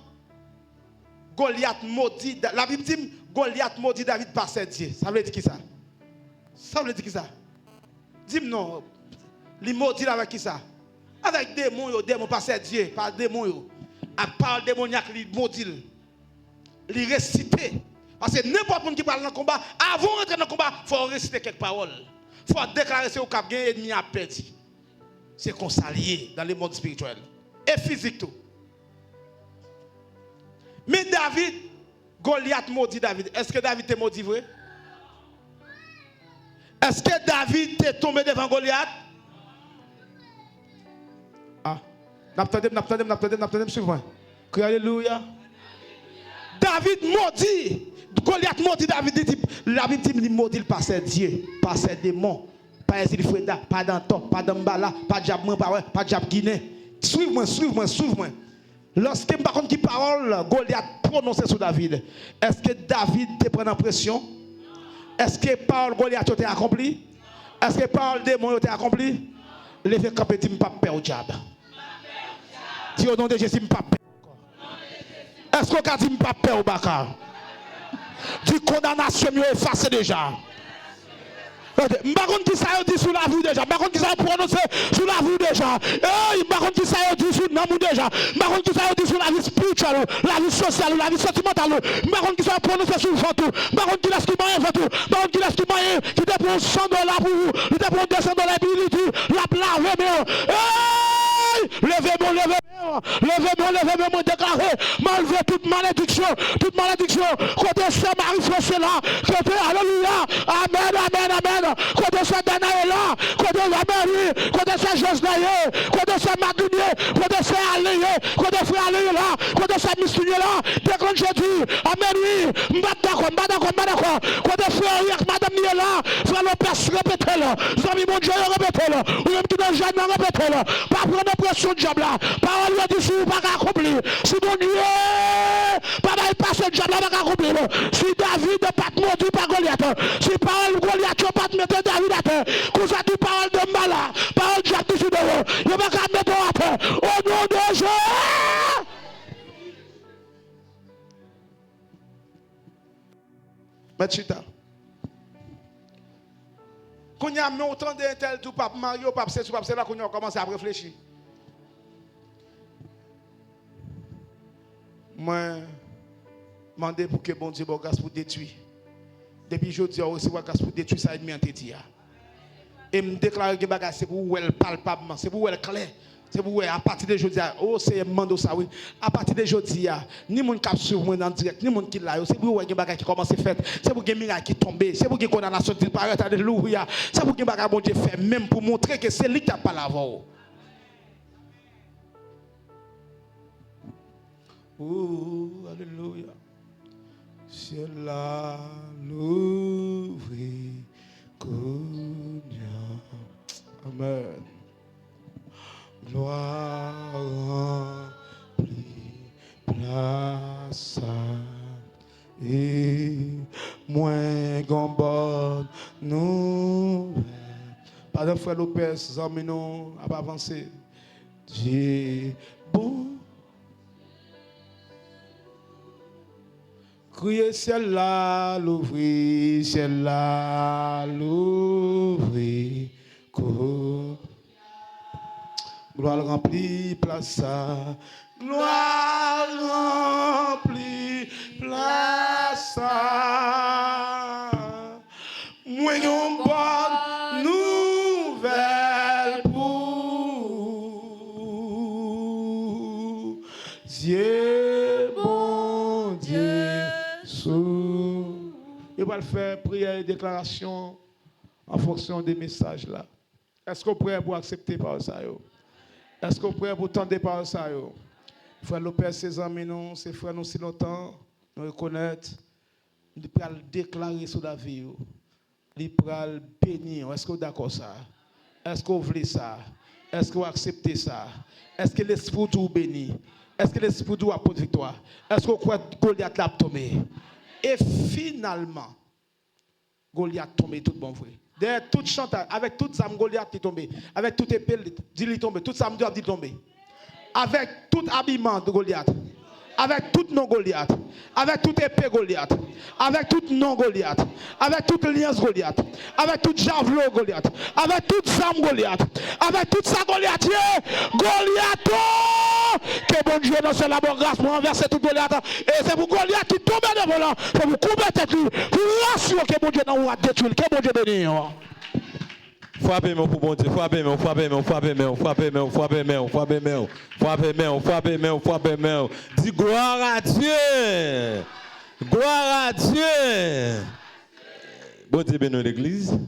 Speaker 1: Goliath maudit, la Bible dit Goliath maudit David par ses dieux, ça veut dire qui ça? Ça veut dire qui ça? Dis-moi non. Il maudit avec qui ça? Avec démons, démons pas c'est Dieu, pas démons. Avec parole démoniaque, il maudit. Il récite. Parce que n'importe qui parle dans le combat, avant d'entrer dans le combat, il faut réciter quelques paroles. Il faut déclarer ce qu'on a gagné ennemi à perdu. C'est qu'on s'allie dans le monde spirituel et physique tout. Mais David, Goliath maudit David. Est-ce que David est maudit vrai? Est-ce que David est tombé devant Goliath? Ah, n'attendez, suivez-moi. Crie alléluia. David maudit. Goliath maudit David. La Bible dit maudit pas c'est Dieu, pas c'est démon, pas Ezilfreda, pas Danton, pas Dambala, pas Diable, pas Diable Guinée. Suivez-moi. Lorsque par contre qui parole Goliath prononcé sur David, est-ce que David te prend en pression? Est-ce que parole Goliath était accompli? Est-ce que parole démon était accompli? Levez camper dit pas peur au diable. Dis au nom de Jésus pas peur. Est-ce qu'on a dit pas peur au Bakar? Dis condamnation mieux effacée déjà. Par contre qui ça dit sur la vie déjà. Par contre qui ça prononcé sur la vie déjà. Par contre qui ça dit sur l'amour déjà. Par contre qui ça dit sur la vie spirituelle, la vie sociale, la vie sentimentale. Par contre qui ça prononcé sur le ventre. Par contre qui laisse qui moyen ventre. Par contre qui laisse qui moyen qui te prend $100 pour vous. Qui te prend $200 pour la plave. Levez-moi, déclarez, m'enlevez toute malédiction, côté Saint-Marie, c'est là, côté Alléluia, Amen, côté Saint-Dana est là, côté Saint-Marie, côté Saint-Josnaïe, côté Saint-Martinier, côté Saint-Allié, côté Frère Allié là, côté Saint-Mistinier là, déclenche Jésus, Amen, oui, d'accord, côté Frère Riek, Madame Nier là, Frère Lopez, répétez-le, Zami mon Dieu, répétez-le, ou même qui dans le jardin, répétez-le, pas prendre pression de diable là, parole dit si vous pas accomplir, si mon Dieu, pas mal passer de diable là, pas accomplir, si David n'est pas maudit par Goliath, si parole Goliath n'a pas mettre David à terre, qu'on a dit parole de Mala, parole de Jacques sur devant, il ne va pas mettre à terre, au nom de Jésus. Machita. Quand il y a autant de tel tout pape Mario, pape c'est là qu'on a commencé à réfléchir. Moi, demandé pour que bon Dieu bon gaz pour détruire. Depuis je dis aussi bon gaz pour détruire ça ennemi en tête. Et me déclarer que bagage c'est pour elle palpablement, c'est pour elle clair. C'est pour à partir de aujourd'hui, oh c'est mando ça oui. À partir de aujourd'hui, ni mon cap sur moi en direct, ni mon qui là, c'est pour que bagage qui commence à faire, c'est pour que miracle qui tombe, c'est pour que condamnation qui paraît, alléluia. C'est pour que bagage bon Dieu fait même pour montrer que c'est lui qui a pas l'avant. Oh, alléluia. C'est la l'ouvrir, amen. Gloire remplit place et moins bonne nouvelle. Pardon, frère Lopez, amis, non, à pas avancer. Dieu bon. Criez ciel là, l'ouvrir, ciel là, l'ouvrir. Gloire remplie, place ça. Gloire remplie, place ça. Moi, une bonne nouvelle pour Dieu, bon Dieu. Il va le faire prière et déclaration en fonction des messages là. Est-ce qu'on prêt pour accepter par ça? Est-ce qu'on prêt pour tendre par ça? Frère Lopez, ses amis, nous, ses frères, nous, si longtemps, nous reconnaître, nous pouvons déclarer sur la vie, nous pouvons bénir. Est-ce que vous êtes d'accord ça? Est-ce que vous voulez ça? Est-ce que vous acceptez ça? Est-ce que l'esprit vous bénit? Est-ce que l'esprit vous apporte victoire? Est-ce que vous croyez que Goliath l'a tombé? Et finalement, Goliath tombé tout bon frère. Derrière toute chantage, avec toute âme Goliath qui tombé, avec toute épée, dit tombé, toute âme dit tombé. Avec tout habillement de Goliath, avec tout non Goliath, avec toute épée Goliath, avec tout non Goliath, avec toute alliance Goliath, avec toute javelot Goliath, avec toute arme Goliath, avec toute sa Goliath, Goliath, que bon Dieu dans ce labor grâce pour renverser tout Goliath, et c'est pour Goliath qui tombe devant là, c'est pour couper tête lui, pour rassurer que bon Dieu n'a pas détruit, que bon Dieu bénisse.
Speaker 3: Frappez moi pour bon Dieu, frappez moi, frappez moi, frappez moi, frappez moi, frappez moi, frappez moi, frappez moi, frappez moi, frappez moi. Dis gloire à Dieu. Gloire à Dieu. Bon Dieu bénisse l'église.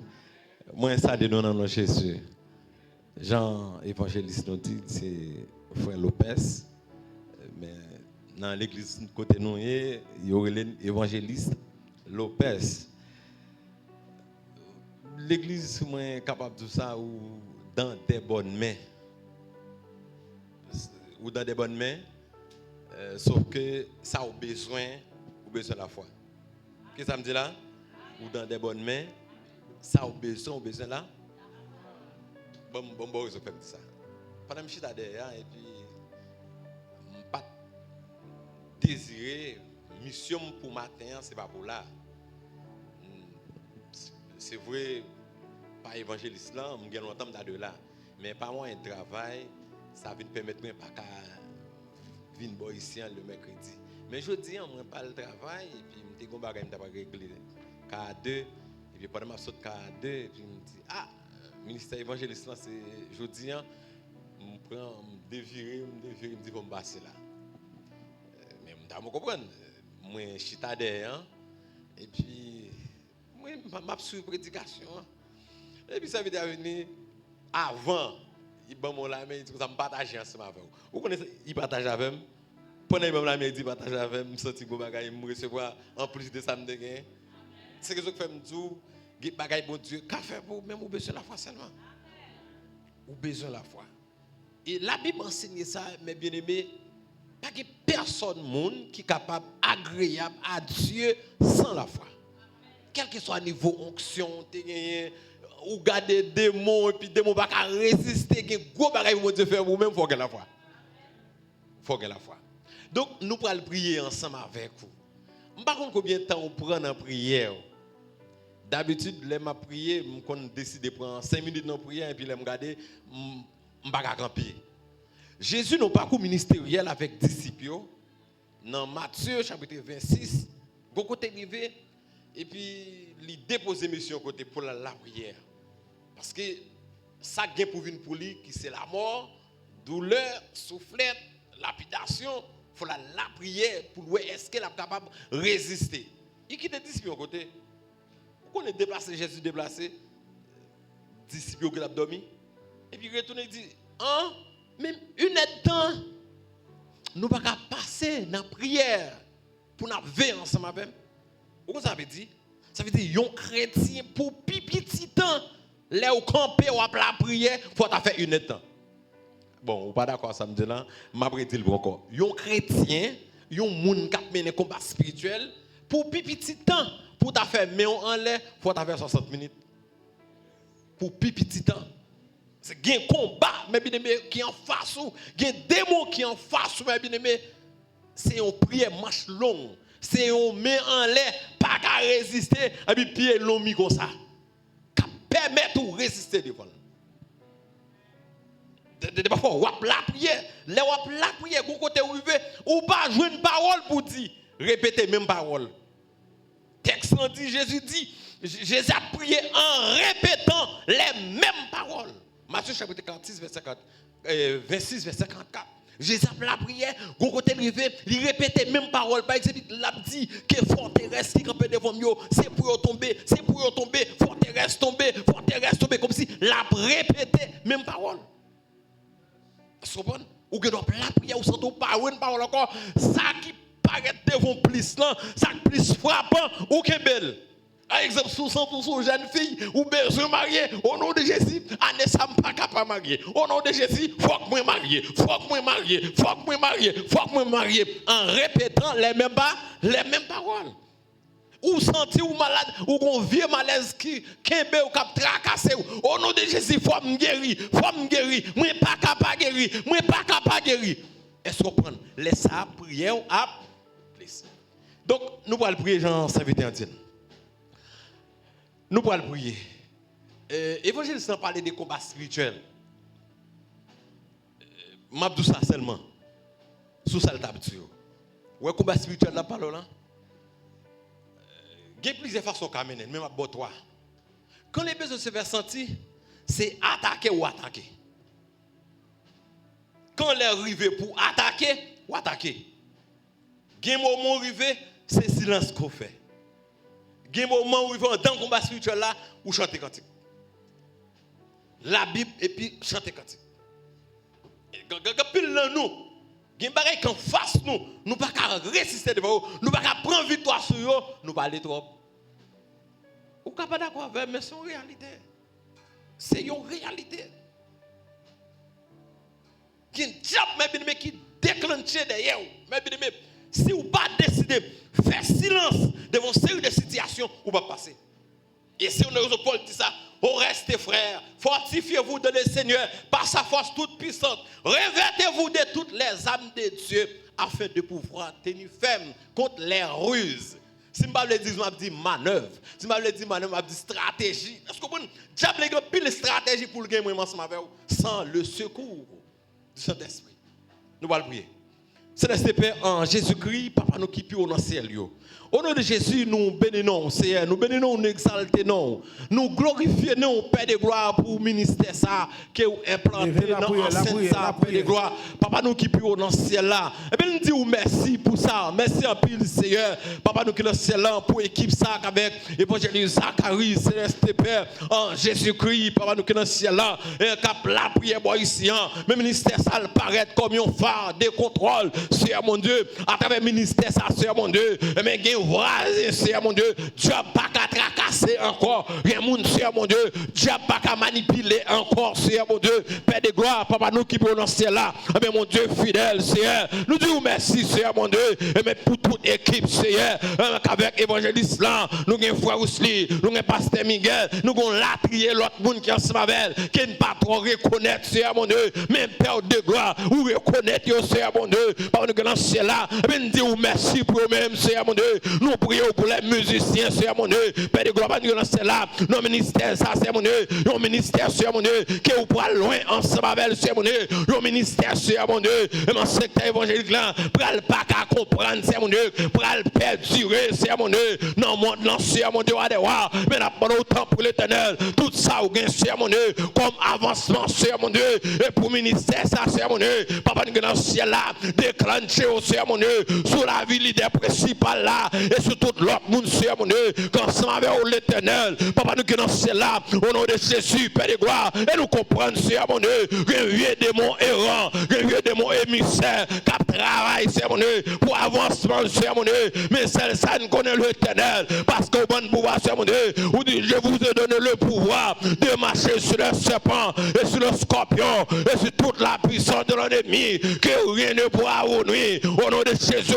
Speaker 3: Moi ça de nous dans Jésus. Jean évangéliste nous dit c'est frère Lopez. Mais dans l'église côté nous il y aurait l'évangéliste Lopez. L'église est capable de ça ou dans des bonnes mains. Ou dans des bonnes mains, sauf que ça a besoin de la foi. Qu'est-ce que ça me dit là? Ou dans des bonnes mains, ça a besoin là. Bon, je fais ça. Pendant que je suis derrière, et puis, pas désirer, mission pour matin, c'est pas pour là. C'est vrai, pas évangéliste là, je suis longtemps de là. Mais par moi, un travail, ça va permettre de ne pas venir ici le mercredi. Mais je dis, je pas le travail, et puis je me dis, je vais régler K2, et puis pendant que je saute K2, et puis je me dis, ministère évangéliste là, c'est jeudi, je prends, je dévire, je me dis, je vais me passer là. Mais je comprends, je suis derrière, et puis, je suis prédication. Et puis ça veut dire venir avant, il va me la main, il dit que ça me partage ensemble avec vous. Vous connaissez, il partage avec moi. Pendant qu'il me la main, il dit partage avec moi, je sens que je me recevoir en plus de ça, me dégaine. C'est ce que je fais, me dire, bagaille bon Dieu, qu'a fait pour même ou besoin la foi seulement. Ou besoin la foi. Et la Bible enseigne ça, mes bien-aimés, pas que personne monde qui est capable agréable à Dieu sans la foi. Quel que soit le niveau onction, ou garder des démons, et puis des démons ne peuvent pas résister, il y a gros bagaille pour Dieu faire vous-même, il faut gagner la foi. Il faut gagner la foi. Donc, nous allons prier ensemble avec vous. Je ne sais pas combien de temps on prend en prière. D'habitude, je vais prier, je décide de prendre 5 minutes dans la prière, et puis je vais regarder, je ne vais pas camper. Jésus n'a pas parcours ministériel avec disciples. Dans Matthieu, chapitre 26, bon côté arrivé, et puis il dépose mission côté pour la prière. Parce que ça gain pour venir pour lui qui c'est la mort, douleur, soufflette, lapidation, il faut la prière pour voir est-ce qu'elle est capable de résister. Il quitte les disciples côté. Pourquoi on est déplacé, Jésus déplacé, disciples qui ont dormi, et puis il retourne et dit, même une heure de temps, nous ne pouvons pas passer dans la prière pour nous veiller ensemble avec eux. Pourquoi ça veut dire? Ça veut dire un chrétien pour petit temps, là où camper ou la prière, il faut faire une heure de temps. Bon, vous pas d'accord ça me dit là, m'a prédit le encore. Un chrétien, un monde qui mène un combat spirituel, pour petit temps, pour ta faire mais en l'air, il faut faire 60 minutes. Pour petit temps. C'est un combat, mes bien-aimés, qui est en face ou, il y a des démons qui sont en face ou, mes bien-aimés. C'est une prière marche longue. C'est un main en l'air, pas qu'à résister, et puis pied long mis comme ça. Qui permet de résister devant. De parfois, on la prière, là on la prière, vous côté arrivé, ou pas jouer une parole pour dire, répéter même parole. Texte dit, Jésus dit, Jésus a prié en répétant les mêmes paroles. Matthieu chapitre 46, verset 26, verset 54. Jésus a la prière, vous côté arrivé, il répétait les mêmes paroles. Par exemple, il a dit que forteresse qui campait devant nous, c'est pour tomber, forteresse tomber, comme si il a répété les mêmes paroles. Ou que la prière, ou sans pas une parole encore, ça qui paraît devant plus là, ça qui plus frappant, ou que belle. Par exemple, 100% jeune fille, ou besoin de marier, au nom de Jésus, année ça ne pas capable de marier. Au nom de Jésus, faut que moi marier, faut que moi marier, faut que moi marier, faut que moi marier, en répétant les mêmes paroles. Ou senti ou malade, ou un vieux malaise qui kembe ou cap tracasser. Au nom de Jésus, faut me guérir, moi pas capable guérir, moi pas capable guérir. Est-ce qu'on prend? Laisse ça, prière à plaisir. Donc, nous allons prier, Jean 21 dit. Nous allons prier. Évangéliste a parlé des combats spirituels. Je dis ça seulement. Sous ça, le tabou. Ouais, combat spirituel, là, parle là. Il y a plusieurs façons de mener, même à toi. Quand les besoins se font sentir, c'est attaquer ou attaquer. Quand les arrivent pour attaquer ou attaquer. Il y a un moment arrivé, c'est silence qu'on fait. Il y a un moment arrivé dans le combat spirituel là, où chanter cantique. La Bible et puis chanter cantique. Pile dans nous, il y a des choses qu'en face nous, nous ne pouvons pas résister devant eux, nous ne pouvons pas prendre victoire sur eux, nous ne pouvons pas aller trop. Vous n'êtes pas d'accord avec, mais c'est une réalité. C'est une réalité. Il y a un diable qui déclenche derrière vous. Si vous n'avez pas décidé de faire silence devant une série de situations, vous ne pouvez pas passer. Et si on a Paul dit ça, oh restez frères, fortifiez-vous dans le Seigneur par sa force toute puissante. Revêtez-vous de toutes les âmes de Dieu afin de pouvoir tenir ferme contre les ruses. Si je ne dis pas, je dis manœuvre. Si je ne dis pas manœuvre, je dis stratégie. Est-ce que vous comprenez? Diable a pile stratégie pour le gagner ensemble avec vous sans le secours du Saint-Esprit. Nous allons prier. Céleste Père, en Jésus-Christ, Papa nous qui prie dans le ciel. Au nom de Jésus, nous bénissons, Seigneur, nous bénissons, nous exaltons, nous glorifions, Père de gloire, pour le ministère ça, qui est implanté dans l'enceinte ça, Père de gloire. Papa nous qui prie dans le ciel là. Et bien nous disons merci pour ça, merci en pile, Seigneur. Papa nous qui dans le ciel là, pour l'équipe ça, avec évangéliste Zacharie, Céleste Père, en Jésus-Christ, Papa nous qui dans le ciel là, et cap la prière, ici, le ministère ça paraît comme un phare de contrôle. Seigneur mon Dieu, à travers le ministère, ça, Seigneur mon Dieu, mais il y a un voisin, Seigneur mon Dieu, Dieu n'a pas qu'à tracasser encore, il y a un monde, Seigneur mon Dieu, Dieu n'a pas qu'à manipuler encore, Seigneur mon Dieu, Père de gloire, Papa, nous qui prononçons là, mais mon Dieu fidèle, Seigneur, nous disons merci, Seigneur mon Dieu, mais pour toute équipe, Seigneur, avec évangéliste là, nous avons frère Ousli, nous avons pasteur Miguel, nous avons latrier l'autre monde qui est ensemble avec, qui ne pas trop reconnaître, Seigneur mon Dieu, même Père de gloire, ou reconnaître, Seigneur mon Dieu, Papa, nous dans ce ciel-là, nous disons merci pour eux-mêmes, Seigneur mon Dieu. Nous prions pour les musiciens, Seigneur mon Dieu. Père de gloire, nous dans ce ciel-là, nos ministères, ça, Seigneur mon Dieu. Nos ministères, Seigneur mon Dieu, qui vous pourrez loin ensemble avec, Seigneur mon Dieu. Nos ministères, Seigneur mon Dieu. Et mon secteur évangélique là, pour ne pas comprendre, Seigneur mon Dieu. Pour ne pas perdurer, Seigneur mon Dieu. Dans le monde, non, Seigneur mon Dieu, mais n'a pas autant pour l'éternel. Tout ça, vous gagnez, Seigneur mon Dieu, comme avancement, Seigneur mon Dieu. Et pour le ministère, ça, Seigneur mon Dieu. Papa, nous dans ce ciel-là, déclencher au Seigneur mon Dieu, sur la vie leader principale là, et sur tout l'autre monde, Seigneur mon Dieu, qu'ensemble avec l'éternel, Papa nous qui dans ce là, au nom de Jésus, Père de gloire, et nous comprenons, Seigneur mon Dieu, que vieux démon errant, que vieux démon émissaire, qui travaille, Seigneur mon Dieu, pour avancement, Seigneur mon Dieu, mais celle-là, nous connaît l'éternel, parce qu'au bon pouvoir, Seigneur mon Dieu, vous dites, je vous ai donné le pouvoir de marcher sur le serpent, et sur le scorpion, et sur toute la puissance de l'ennemi, que rien ne pourra vous nuire. Au nom de Jésus,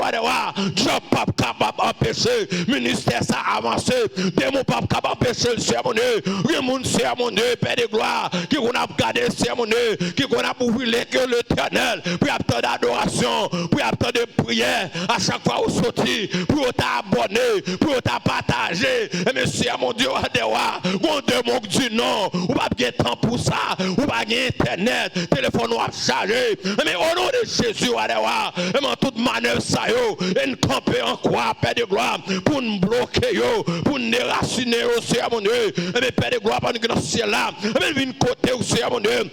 Speaker 3: Dieu n'est pas capable d'empêcher le ministère ça avancer. Démon pas capable d'empêcher le Seigneur mon Dieu. Le monde, Seigneur mon Dieu, Père de gloire, qui qu'on a gardé, Seigneur mon Dieu, qui qu'on a ouvert que l'éternel, pour attendre d'adoration, pour attendre de prière, à chaque fois où sortir, pour t'abonner, pour t'partager. Et mais Seigneur mon Dieu, on démon dit non, ou pas de temps pour ça, ou pas internet, téléphone ou chargé. Mais au nom de Jésus, et toute manœuvre ça yo, et nous camper en croix, Père de gloire, pour nous bloquer yo, pour nous déraciner au Seigneur mon Dieu. Et Père de gloire, pour nous dans ce ciel là, et nous côté au Seigneur mon Dieu.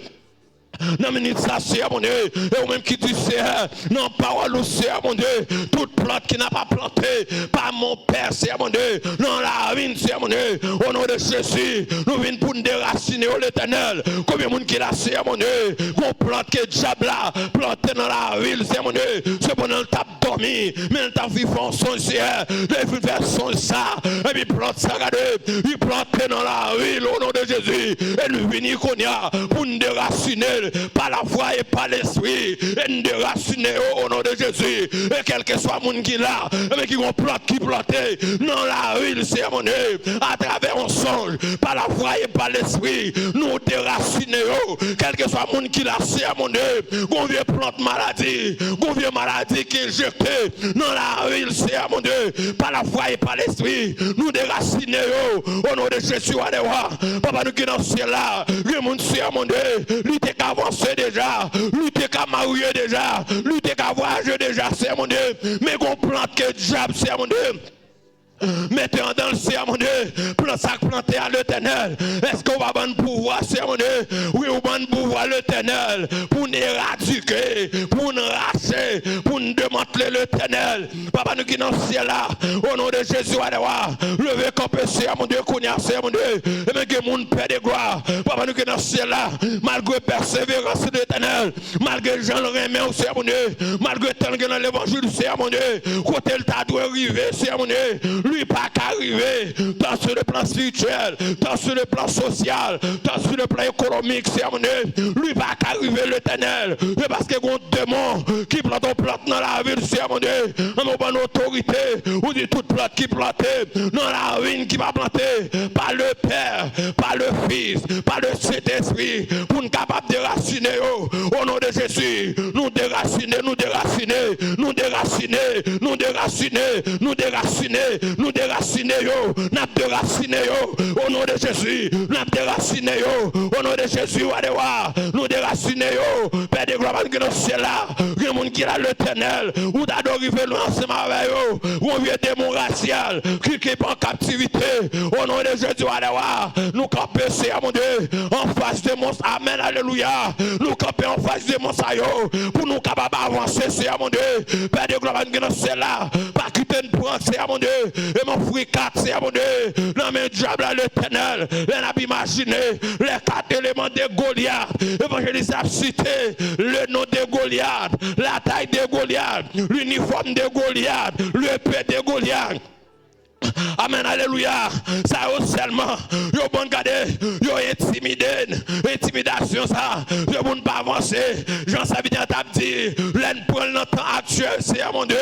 Speaker 3: Non, mais ça, Seigneur mon Dieu, et ou même qui dit, Seigneur, non, parole au Seigneur mon Dieu, toute plante qui n'a pas planté par mon Père, Seigneur mon Dieu, non, la ruine, Seigneur mon Dieu, au nom de Jésus, nous venons pour nous déraciner au l'éternel. Combien de monde qui l'a, Seigneur mon Dieu, qu'on plante que diable là, planté dans la ville, Seigneur mon Dieu, c'est bon, on t'a dormi, mais on t'a vivant son Seigneur, il fait son ça, et puis plante ça, il plante dans la ville, au nom de Jésus, et nous venons qu'on y a pour nous déraciner. par la foi et par l'esprit, et nous déraciner au nom de Jésus. Et quel que soit le monde qui est là, mais qui vont planter dans la rue, Seigneur mon Dieu, à travers un songe, par la foi et par l'esprit, nous déraciner, quel que soit le monde qui est là, Seigneur mon Dieu, qu'on vient plante maladie, qu'on vient maladie qui est jetée dans la rue, Seigneur mon Dieu, par la foi et par l'esprit, nous déraciner au nom de Jésus. Papa, nous qui dans ce ciel là, le monde, Seigneur mon Dieu, lui t'es qu'à avancer déjà, lui t'es qu'à marier déjà, lui t'es qu'à voyager déjà, Seigneur mon Dieu, mais qu'on plante que diable, Seigneur mon Dieu. Mettez en dans le Seigneur mon Dieu, planté à l'Éternel. Est-ce qu'on va bon pouvoir, Seigneur mon Dieu? Oui, on va bon pouvoir l'Éternel pour nous éradiquer, pour nous racher, pour nous démanteler l'Éternel. Papa, nous qui dans le ciel là, au nom de Jésus, levez comme Seigneur mon Dieu, qu'on y a, Seigneur mon Dieu, et même que mon Père de gloire. Papa, nous qui dans le ciel là, malgré persévérance de l'Éternel, malgré Jean le remet au Seigneur mon Dieu, malgré tel que dans l'évangile, Seigneur mon Dieu, côté le tas doit arriver, Seigneur mon Dieu. Lui pas qu'arriver tant sur le plan spirituel, tant sur le plan social, tant sur le plan économique, Seigneur mon Dieu. Lui pas qu'arriver l'Éternel. C'est parce que un démon qui plante dans la ville, Seigneur mon Dieu, en bonne autorité, ou dit toute plante qui plantait dans la ruine qui va planter par le Père, par le Fils, par le Saint-Esprit, pour nous capables de déraciner au nom de Jésus. Nous déraciner, nous déraciner, nous déraciner, nous déraciner, nous déraciner, nous déraciner yo, nous déraciner yo, au nom de Jésus, nous déraciner yo, au nom de Jésus, nous déraciner yo, Père de gloire qui est dans le ciel là, il y a des gens qui a l'Éternel, ou d'adoriver l'ensemble avec eux, ou un vieux démon racial, qui est en captivité, au nom de Jésus, nous camper, Seigneur mon Dieu, en face de monstres, amen, alléluia, nous camper en face de monstres, pour nous capables d'avancer, Seigneur mon Dieu, Père de gloire qui est dans le ciel là, pas quitter une prendre, Seigneur mon Dieu, et mon fruit 4, Seigneur mon Dieu, dans mes diables à l'Éternel, les n'a pas imaginé, les 4 éléments de Goliath, l'évangéliste a cité le nom de Goliath, la taille de Goliath, l'uniforme de Goliath, l'épée de Goliath. Amen, alléluia. Ça seulement, yo bon garder, yo intimidation ça, yo bon pas avancer. Jean Sabidien t'a dit, l'en prend le temps actuel, c'est mon Dieu.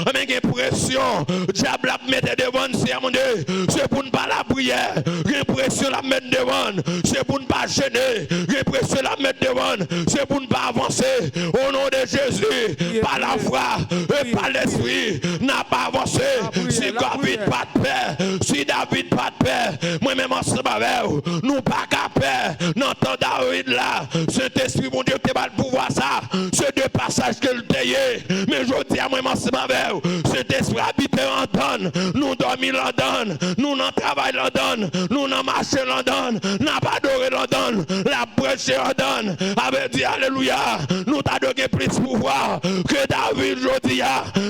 Speaker 3: Amen, une pression, diable la mettre devant, c'est mon Dieu. C'est pour ne pas la prière, une pression la mettre devant, c'est pour ne pas gêner, une pression la mettre devant, c'est pour ne pas avancer. Au nom de Jésus, par la foi et par l'esprit, n'a pas avancé. Si David pas de paix, si David pas de paix, moi-même ensemble avec vous, nous pas qu'à paix, n'entend David là, Saint-Esprit, mon Dieu, tu as le pouvoir ça, c'est deux passages que le taillé, mais je dis à moi-même ensemble avec vous, Saint-Esprit habite en donne, nous dormons en donne, nous n'en travaillons en donne, nous n'en marchons en donne, n'a pas adoré en donne, la prêche en donne, avait dit alléluia, nous t'as donné plus de pouvoir que David, je dis,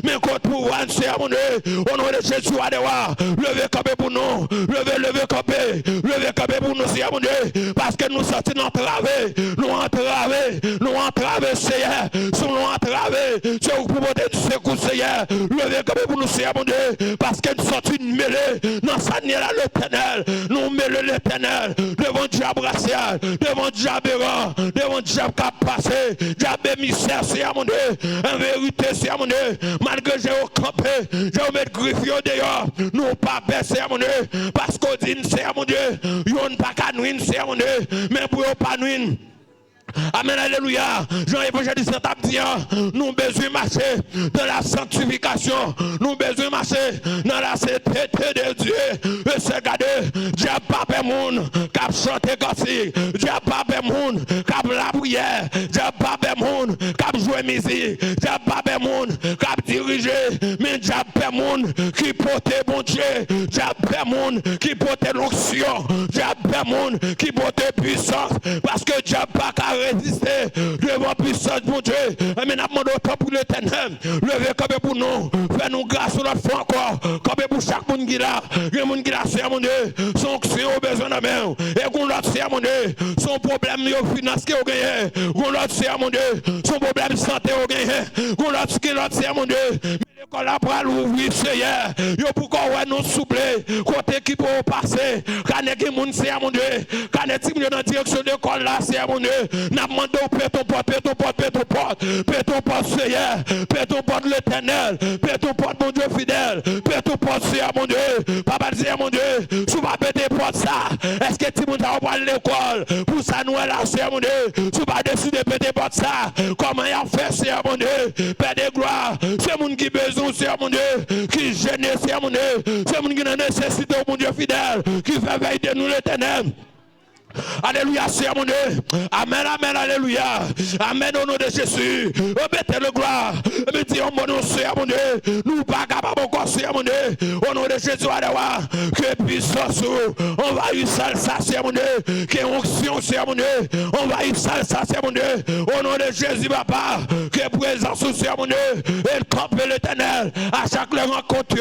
Speaker 3: mais contre pouvoir, c'est mon Dieu, au nom de Jésus, levez campé pour nous, levez campé pour nous, Seigneur mon Dieu, parce que nous sortons entravés, nous entravés, Seigneur, nous entravés, c'est pour monter du secours, Seigneur, levez campé pour nous, Seigneur mon Dieu, parce que nous sortons mêlés dans sa nière à l'Éternel, nous mêlons l'Éternel, devant diable racial, devant diable errant, devant diable qui a passé, diable émissaire, Seigneur mon Dieu, en vérité, Seigneur mon Dieu, malgré j'ai campé, j'ai mis griffier dehors, nous pas baisser mon Dieu, parce qu'on dit c'est mon Dieu, yon pas qu'à nous c'est mon Dieu, mais pour pas nous. Amen, alléluia. Jean évangéliste t'a dit, nous besoin marcher dans la sanctification, nous besoin marcher dans la sainteté de Dieu. Et c'est garder, diable pas monde qui a chanté gossip, diable pas monde qui a la prière, diable pas monde qui a joué musique, diable pas monde qui a dirigé, mais diable pas monde qui portait bon Dieu, diable pas monde qui portait l'onction, diable pas monde qui portait puissance, parce que diable pas résister devant puissance de mon Dieu. Mais nous demandons autant pour l'Éternel. Levez comme pour nous. Fais-nous grâce sur notre foi encore. Comme pour chaque monde qui là. Le monde qui là, c'est mon Dieu. Son action au besoin de main. Et qu'on l'autre, c'est mon Dieu. Son problème financier au gagné. Qu'on l'autre, c'est mon Dieu. Son problème santé au gagné. Qu'on l'autre, c'est mon Dieu. Mais l'école là pour l'ouvrir.
Speaker 1: oui, Seigneur. Yo pourquoi ouais nous soublé, côté qui peut passer. Quand les gens c'est à mon Dieu. Quand les gens dans la direction de l'école là, c'est à mon Dieu. N'a demandé au père ton porte, père ton porte, père ton porte, père ton porte, Seigneur, père ton porte l'éternel, père ton porte, mon Dieu fidèle, père ton porte, c'est à mon Dieu. Papa dit à mon Dieu, tu vas péter porte ça. Est-ce que tu vas pas à l'école? Pour ça, nous là, c'est à mon Dieu. Tu vas décider de péter porte ça. Comment il a fait, c'est à mon Dieu. Père de gloire, c'est mon qui a besoin, c'est à mon Dieu. Qui gêne, c'est à mon Dieu. C'est mon qui a nécessité, mon Dieu fidèle. Qui fait veiller de nous l'éternel. Alléluia, c'est mon Dieu. Amen, amen, alléluia. Amen au nom de Jésus. Mettez le gloire. Mettez au nom de mon Dieu. Nous pas capables encore, c'est mon Dieu. Au nom de Jésus, alléluia. Que puissance, on va y ça, c'est mon Dieu. Que onction, c'est mon Dieu. On va y ça, c'est mon Dieu. Au nom de Jésus, papa. Que présence, c'est mon Dieu. Et campe l'éternel. À chaque rencontre,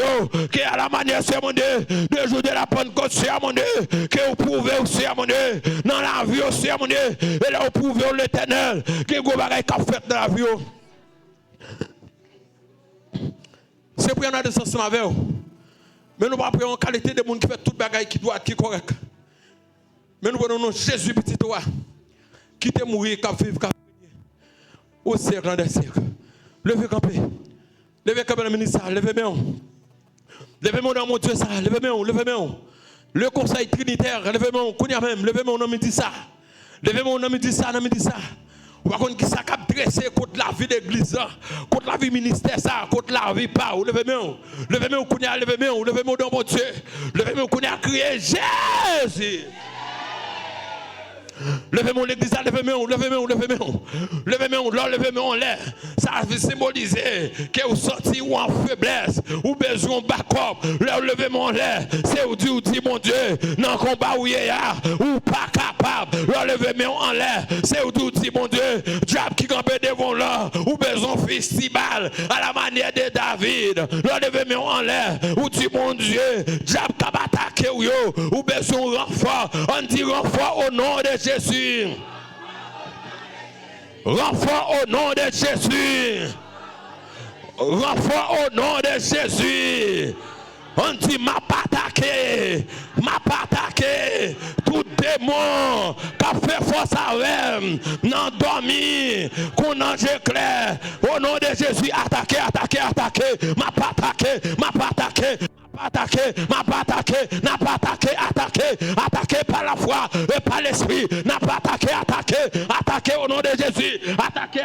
Speaker 1: que à la manière, c'est mon Dieu. De jour de la Pentecôte, c'est mon Dieu. Que vous pouvez, c'est mon Dieu. Dans la vie aussi, mon Dieu, et là, vous pouvez l'éternel, que vous avez fait dans la vie. C'est pour y en a des sens avec vous. Mais nous ne pouvons pas en qualité de monde qui fait tout le bagage qui doit être correct. Mais nous prenons Jésus, petit toi, qui t'est mort, qui a vécu, qui a vécu, au siècle des siècles. Levez campé. Levez campé dans le ministère. Levez-moi. Levez-moi dans mon Dieu, ça. Levez-moi. Levez-moi. Le conseil trinitaire, levez-moi, connais même, levez-moi, on a dit ça. Levez-moi, on a dit ça, on a dit ça. Par contre, qui ça cap dressé contre la vie d'église, contre la vie ministère, ça, contre la vie pas. Levez-moi, levez-moi, connais, levez-moi, levez-moi dans mon Dieu. Levez-moi, connais à crier Jésus. Levez-moi l'église, levez-moi, levez-moi, levez-moi. Levez-moi, là, levez-moi en l'air. Ça veut symboliser que vous sortez ou en faiblesse, ou besoin de backup. Là, levez-moi en l'air. C'est où dit mon Dieu, dans le combat où il y a, ou pas capable. Là, levez-moi en l'air. C'est où dit mon Dieu, diable qui campe devant là, ou besoin de festival, à la manière de David. Là, levez-moi en l'air. Ou dit mon Dieu, diable qui va attaquer ou besoin de renfort. On dit renfort au nom de Jésus. Renfort au nom de Jésus. Renfort au nom de Jésus. On dit m'a pas attaqué. Tout démon qui a fait force à l'homme, n'en dormi, qu'on ange clair. Au nom de Jésus, attaqué. M'a pas attaqué par la foi et par l'esprit, n'a pas attaqué au nom de Jésus, attaqué,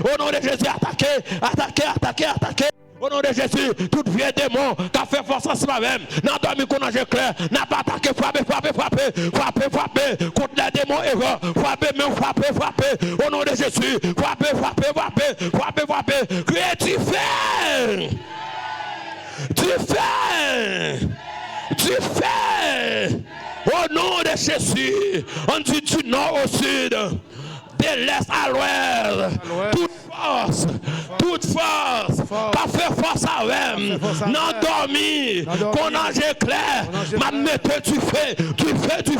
Speaker 1: au nom de Jésus, attaqué. Au nom de Jésus, toute vieille démon qui a fait force à même, n'a pas mis qu'on a clair, n'a pas attaqué, frappé, contre les démons erreurs, frappé, au nom de Jésus, frappé, criez, tu fais, au nom de Jésus, on dit du nord au sud, de l'est à l'ouest, toute force, pas faire force à eux, non dormi, qu'on ange clair, ma mette tu fais, mette du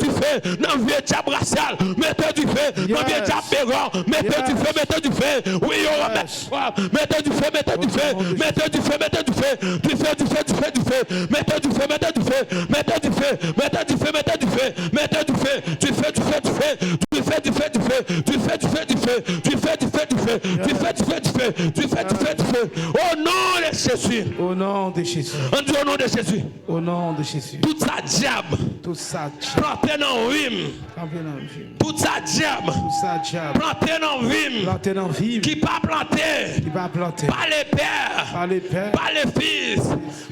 Speaker 1: fais, non vieux diable racial, mette du fais, non vieux diable béran, mette du fais, oui, mette du fais, au nom de Jésus.
Speaker 4: Au nom de Jésus.
Speaker 1: On dit au nom de Jésus.
Speaker 4: Au nom de Jésus.
Speaker 1: Tout ça diable. Planté dans vim. Tout ça diable. Planté dans vim. Qui pas planté. Par les pères. Par les fils.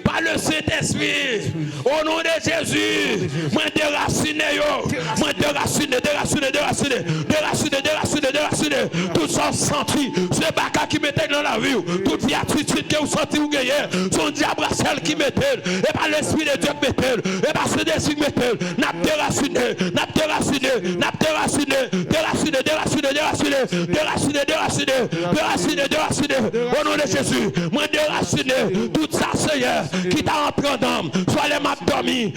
Speaker 1: Par le Saint-Esprit. Au nom de Jésus. Moi déraciner. Tout ça senti. Ce baka qui
Speaker 3: qui mettait dans la vie, toute vie attitude que vous sentez ou gagnez, son diable qui mettait, et par l'esprit de Dieu mettait, et par ce esprit mettait, n'a déraciné, au nom de Jésus, moi déraciné, tout ça Seigneur, qui t'a entré en dame, soit les m'a dormi,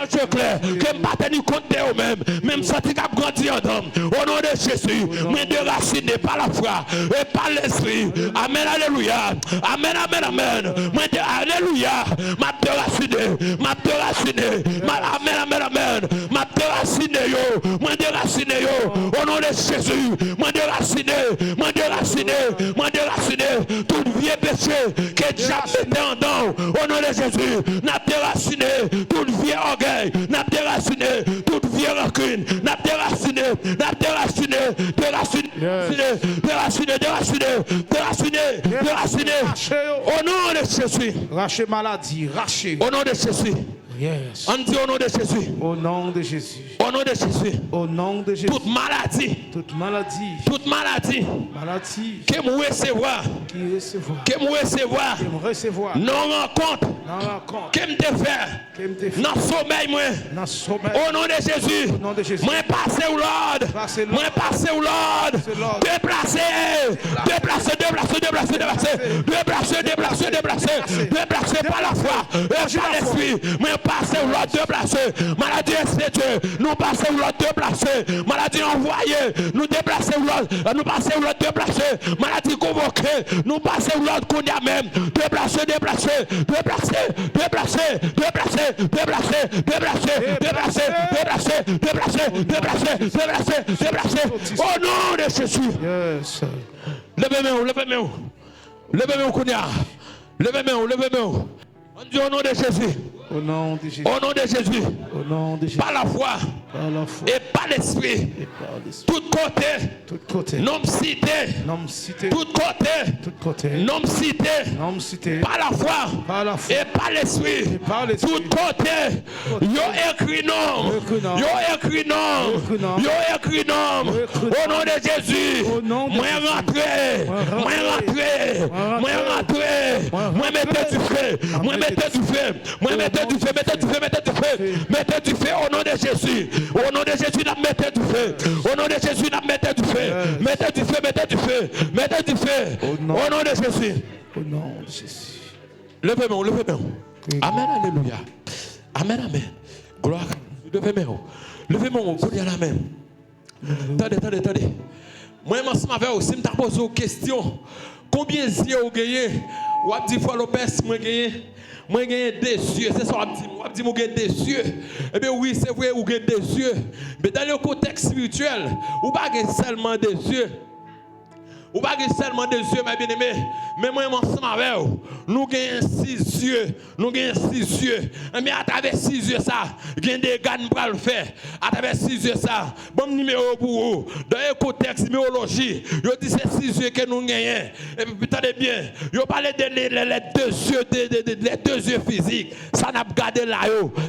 Speaker 3: soit le clair, que je ne pas tenir compte de eux-mêmes, même senti qu'a grandi en dame, au nom de Jésus, moi déraciné par la foi et par l'esprit, amen, alléluia, amen, moi alléluia, m'a déraciné, amen, m'a déraciné yo, moi déraciné yo, au nom de Jésus, moi déraciné, toute vie péché que déjà était en dents, au nom de Jésus, n'a déraciné, toute vie orgueil, n'a déraciné, toute vie rancune, n'a déraciné, au nom de Jésus,
Speaker 4: Racher maladie, racher.
Speaker 3: au nom de Jésus.
Speaker 4: Yes.
Speaker 3: On dit au nom de Jésus.
Speaker 4: Au nom de Jésus.
Speaker 3: Au nom de Jésus.
Speaker 4: Au nom de Jésus.
Speaker 3: Toute maladie.
Speaker 4: Toute maladie.
Speaker 3: Toute maladie.
Speaker 4: Maladie.
Speaker 3: Que me recevoir.
Speaker 4: Qui recevoir.
Speaker 3: Que me recevoir.
Speaker 4: Qui me recevoir.
Speaker 3: Non rencontre.
Speaker 4: Non rencontre.
Speaker 3: Que me te faire.
Speaker 4: Qui me te faire.
Speaker 3: Non sommeil moi.
Speaker 4: Dans sommeil.
Speaker 3: Au nom de Jésus.
Speaker 4: Au nom de Jésus.
Speaker 3: Moi passer au Lord. Moi passer au Lord. Déplacer par la foi. Et par l'esprit. Moi passer au Lord déplacer. Maladie inspectée. Nous passer au Lord déplacer. Maladie envoyée. Nous déplacer au Lord. Nous passer au Lord déplacer. Maladie convoquée. Nous passer au Lord qu'on y a même. Déplacer. Au nom de Jésus.
Speaker 4: Yes.
Speaker 3: Levez-moi, Kounia. Levez-moi. On dit au nom de Jésus.
Speaker 4: Au nom de Jésus.
Speaker 3: Au nom de Jésus.
Speaker 4: Au nom de Jésus.
Speaker 3: Par la foi.
Speaker 4: Par la foi.
Speaker 3: Et par l'esprit.
Speaker 4: Et par l'esprit.
Speaker 3: Tout côté.
Speaker 4: Tout côté.
Speaker 3: Non cité.
Speaker 4: Non cité.
Speaker 3: Tout côté.
Speaker 4: Tout côté.
Speaker 3: Non cité.
Speaker 4: Non cité.
Speaker 3: Par la foi.
Speaker 4: Par la foi.
Speaker 3: Et par l'esprit.
Speaker 4: Et par l'esprit.
Speaker 3: Tout côté. Yo écrit non. Yo écrit non. Au nom de Jésus. Moi rentrer. Moi mettez du feu. Mettez du feu au nom de Jésus. Au nom de Jésus, mettez du feu. Au nom de Jésus, mettez du feu. Mettez du feu. Au nom de Jésus.
Speaker 4: Au nom de Jésus.
Speaker 3: Levez-moi. Amen, alléluia. Amen. Gloire à Dieu. Levez-moi. Amen. Attendez. Moi, je m'en vais aussi, je me pose une question. Combien d'yeux vous gagnez? Ou avez dit, fois Lopez, moi gagne des yeux. C'est ça, vous dit, moi gagne des yeux. Eh bien, oui, c'est vrai, vous gagnez des yeux. Mais dans le contexte spirituel, vous ne gagnez pas seulement des yeux. Ou pas seulement des yeux, mes bien-aimés, mais moi, ensemble avec vous, nous gagnons 6 yeux. Mais à travers 6 yeux, ça, il y a des gars qui vont le faire. À travers 6 yeux, ça, bon numéro pour vous. Dans le contexte numérologie, je dis c'est 6 yeux que nous gagnons. Et puis, attendez bien, je parle les 2 yeux physiques. Ça n'a pas gardé là,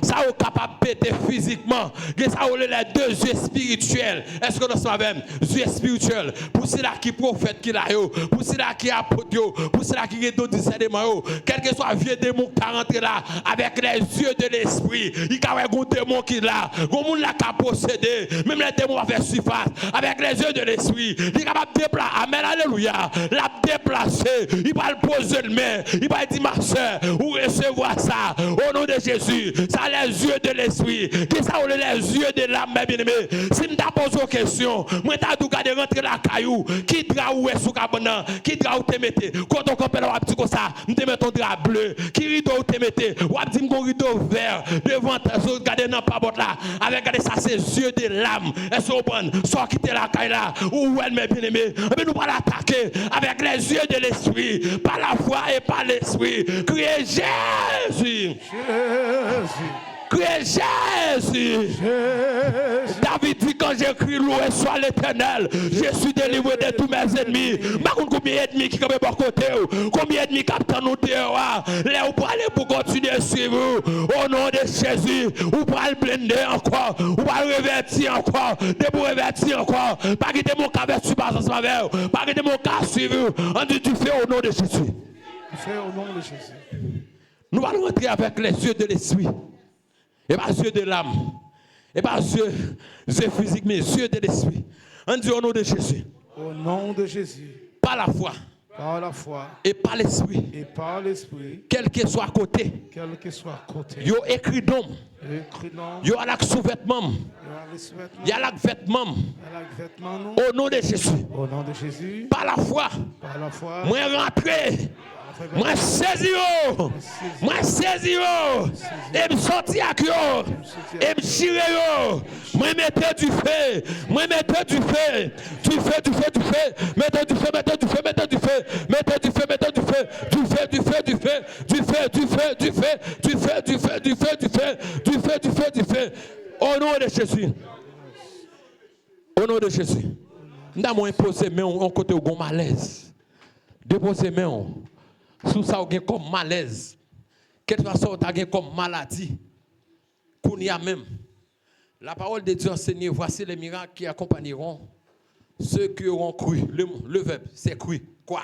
Speaker 3: ça est capable de péter physiquement. Ça les 2 yeux spirituels. Est-ce que nous sommes avec yeux spirituels? Pour ceux-là qui prophètent, qui là pour cela qui apôtre pour cela qui est d'autres discernement quel que soit vieux démon qui rentre là avec les yeux de l'esprit il y a un démon qui là un monde là qui a possédé même les démons avec surface avec les yeux de l'esprit il est capable de déplacer amen alléluia la déplacer il va le poser le main il va dire ma soeur ou recevoir ça au nom de Jésus ça les yeux de l'esprit qui ça les yeux de l'âme bien aimé si me t'a posé une question moi t'as tout garder rentrer la caillou qui où est sous cabana qui drap ou te mettez quand on compare on petit comme ça me met ton drap bleu qui rideau ou te mettez ou dit mon rideau vert devant regarder dans pas bot là avec regarder ça c'est yeux de l'âme est-ce au bon soit quitter la caille là ou elle mes bien-aimés mais nous pas l'attaquer avec les yeux de l'esprit par la foi et par l'esprit criez Jésus Criez Jésus. David dit quand j'écris loué soit l'Éternel, je suis délivré de tous mes ennemis. Par contre, combien d'ennemis qui sont de côté, combien d'ennemis qui sont nous dehors, là vous allez pour continuer à suivre au nom de Jésus, vous allez blender encore, vous allez revertir encore, de vous revertir encore, pas que mon cas vertu pas ensemble avec vous, pas que mon cas suivre, on dit tu fais au nom de Jésus.
Speaker 1: Tu fais au nom de Jésus.
Speaker 3: Nous allons rentrer avec les yeux de l'esprit. Et pas les yeux de l'âme. Et pas les yeux physiques, mais les yeux de l'esprit. On dit au nom de Jésus.
Speaker 1: Au nom de Jésus.
Speaker 3: Par la foi.
Speaker 1: Par la foi.
Speaker 3: Et par l'esprit.
Speaker 1: Et par l'esprit.
Speaker 3: Quel que soit à côté.
Speaker 1: Quel que soit à côté.
Speaker 3: Yo écrit donc. Yo à la sous-vêtement. Il y a la vêtement. Au nom de Jésus.
Speaker 1: Au nom de Jésus.
Speaker 3: Par la foi.
Speaker 1: Par la foi.
Speaker 3: Moi rentrer. Moi saisi yo. Moi saisi yo. Et me sortir avec yo. Et me tirer yo. Moi mettre du feu. Moi mettre du feu. Du feu, du feu, du feu. Mettre du feu, mettre du feu, mettre du feu. Mettre du feu, mettre du feu. Du feu, du feu, du feu. Du feu, du feu, du feu. Du feu, du feu, du feu, du feu. Du feu, du feu, du feu. Au nom de Jésus. Au nom de Jésus. Nous avons imposé mais on côté au malaise. Déposer main sous ça ou comme malaise. Quelque façon tu as comme maladie. Qu'on y a même. La parole de Dieu enseigne, voici les miracles qui accompagneront ceux qui auront cru. Le verbe, c'est cru. Quoi?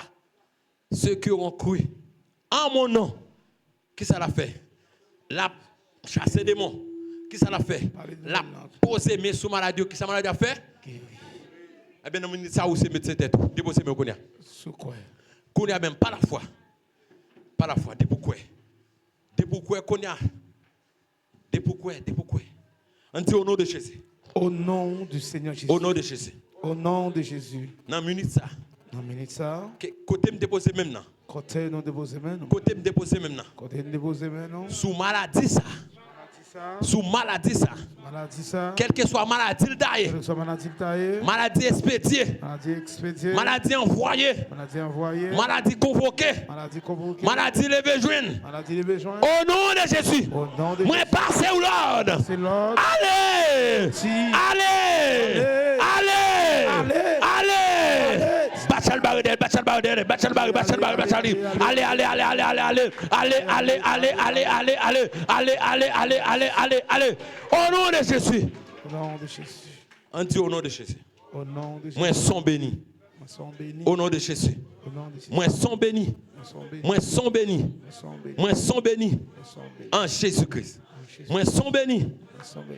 Speaker 3: Ceux qui auront cru. En mon nom. Qui ça l'a fait? La chasser des démons. Qui ça l'a fait? La poser mes sous maladie. Qui ça maladie a fait? Eh bien, nous ça où c'est mettre tête. Déposer mes connais.
Speaker 1: Sous quoi?
Speaker 3: Qu'on a même pas la foi. Pas la foi. Des pourquoi? Des pourquoi qu'on a. Des pourquoi? Des pourquoi? On dit au nom de Jésus.
Speaker 1: Au nom du Seigneur Jésus.
Speaker 3: Au nom de Jésus.
Speaker 1: Au nom de Jésus.
Speaker 3: Dans minute ça.
Speaker 1: Dans minute ça.
Speaker 3: Côté me déposer même là.
Speaker 1: Côté nous déposer maintenant.
Speaker 3: Côté me déposer même là.
Speaker 1: Côté nous déposer maintenant.
Speaker 3: Sous maladie ça. Sous maladie ça.
Speaker 1: Maladie ça.
Speaker 3: Quelle que soit maladie le taille.
Speaker 1: Quelle que soit maladie le taille.
Speaker 3: Maladie expédiée.
Speaker 1: Maladie expédiée.
Speaker 3: Maladie envoyée.
Speaker 1: Maladie envoyée.
Speaker 3: Maladie convoquée.
Speaker 1: Maladie convoquée.
Speaker 3: Maladie levée jointe.
Speaker 1: Maladie levée jointe.
Speaker 3: Au nom de Jésus.
Speaker 1: Au nom de
Speaker 3: Moi
Speaker 1: Jésus.
Speaker 3: passez au Lord.
Speaker 1: C'est l'ordre.
Speaker 3: Allez.
Speaker 1: Si.
Speaker 3: Allez. Allez.
Speaker 1: Allez.
Speaker 3: Allez. Bachal Baridel, Bachal Baridel, Bachal Baridel, Bachal Baridel, Bachal. Allez, allez, allez, allez, allez, allez, allez, allez, allez, allez, allez, allez, allez, allez, allez, allez, allez, allez. Au nom de Jésus.
Speaker 1: Au nom de Jésus.
Speaker 3: On dit au nom de Jésus.
Speaker 1: Au nom de Jésus.
Speaker 3: Moi sont bénis.
Speaker 1: Moi sont bénis.
Speaker 3: Au nom de Jésus.
Speaker 1: Au nom de Jésus.
Speaker 3: Moi sont bénis. Moi sont bénis. Moi sont bénis. En Jésus-Christ. Moi sont bénis.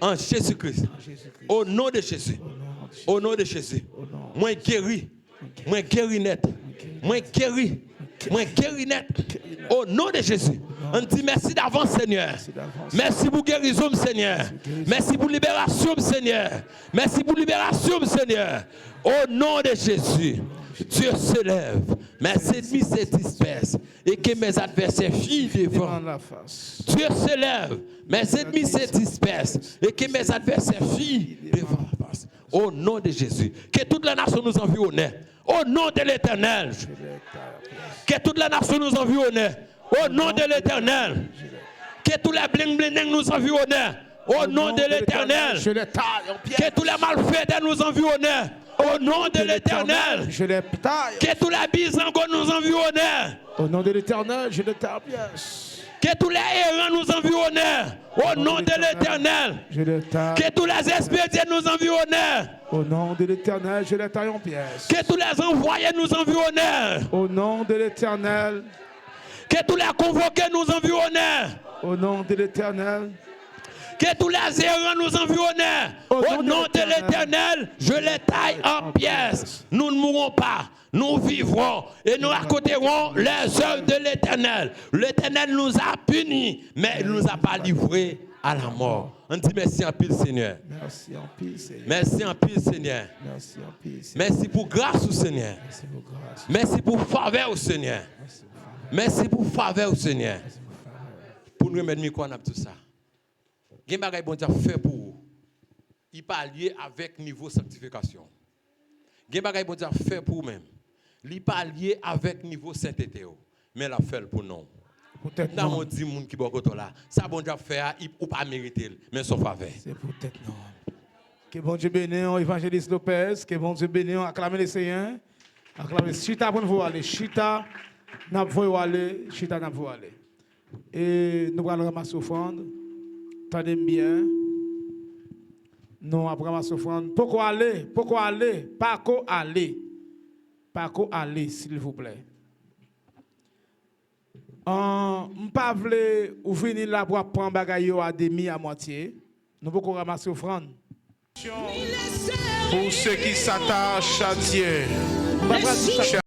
Speaker 3: En Jésus-Christ. Au nom de Jésus. Au nom de Jésus. Moi guéri. Moi guéri net. Moi guéri. Moi guéri net. Au nom de Jésus. On dit merci d'avance, Seigneur. Merci pour guérison, Seigneur. Merci pour libération, Seigneur. Merci pour libération, Seigneur. Au nom de Jésus. Dieu se lève. Mes ennemis se dispersent. Et que mes adversaires fuient devant. Dieu se lève. Mes ennemis se dispersent. Et que mes adversaires fuient devant la face. Au nom de Jésus. Que toute la nation nous environne. Au nom de l'Éternel. Que toute la nation nous environne. Au nom de l'Éternel. Que tous les bling-bling nous environnent. Au nom de l'Éternel. Que tous les malfaiteurs nous environnent. Au nom de l'Éternel.
Speaker 1: Je les taille.
Speaker 3: Que tous les bisangos nous environnent.
Speaker 1: Au nom de l'Éternel, je les taille en pièces.
Speaker 3: Que tous les errants nous environnent. Au nom de l'Éternel.
Speaker 1: Je les taille.
Speaker 3: Que tous les expédients nous environnent.
Speaker 1: Au nom de l'Éternel, je les taille en pièces.
Speaker 3: Que tous les envoyés nous environnent.
Speaker 1: Au nom de l'Éternel.
Speaker 3: Que tous les convoqués nous environnent.
Speaker 1: Au nom de l'Éternel.
Speaker 3: Que tous les errants nous environnent. Au nom de l'Éternel, je les taille en pièces. Nous ne mourrons pas. Nous vivrons et nous raconterons les œuvres de l'Éternel. L'Éternel nous a punis, mais il ne nous a pas livrés à la mort. On dit merci en pile, Seigneur.
Speaker 1: Merci en pile, Seigneur.
Speaker 3: Merci en pile, Seigneur.
Speaker 1: Merci en pile, Seigneur.
Speaker 3: Merci pour grâce au Seigneur.
Speaker 1: Merci pour grâce.
Speaker 3: Merci pour faveur au Seigneur. Merci pour faveur au Seigneur. Pour nous remettre quoi on tout ça. Il y a des choses bon Dieu fait pour vous. Il pas lié avec niveau sanctification. Il y a des choses bon Dieu fait pour vous-même. Il pas lié avec niveau sainteté. Mais la fait pour nous.
Speaker 1: Peut-être
Speaker 3: Dans
Speaker 1: non.
Speaker 3: mon dit moun qui bon côté là. Ça bon Dieu faire ou pas mériter mais son faveur.
Speaker 1: C'est peut-être non. Que bon Dieu bénisse, évangéliste Lopez. Que bon Dieu bénisse, acclamez les Seigneurs. Acclamez. Chita pour nous aller. Chita, n'a pas aller. Chita n'a pas aller. Et nous allons ramasser offrande. Tendez bien. Nous allons ramasser offrande. Pourquoi aller? Pourquoi aller? Pas quoi aller? Pas quoi aller, s'il vous plaît. Je pas voulu ou venir là pour prendre bagaille à demi à moitié. Nous pouvons ramasser offrande.
Speaker 4: Pour ceux qui s'attachent à Dieu.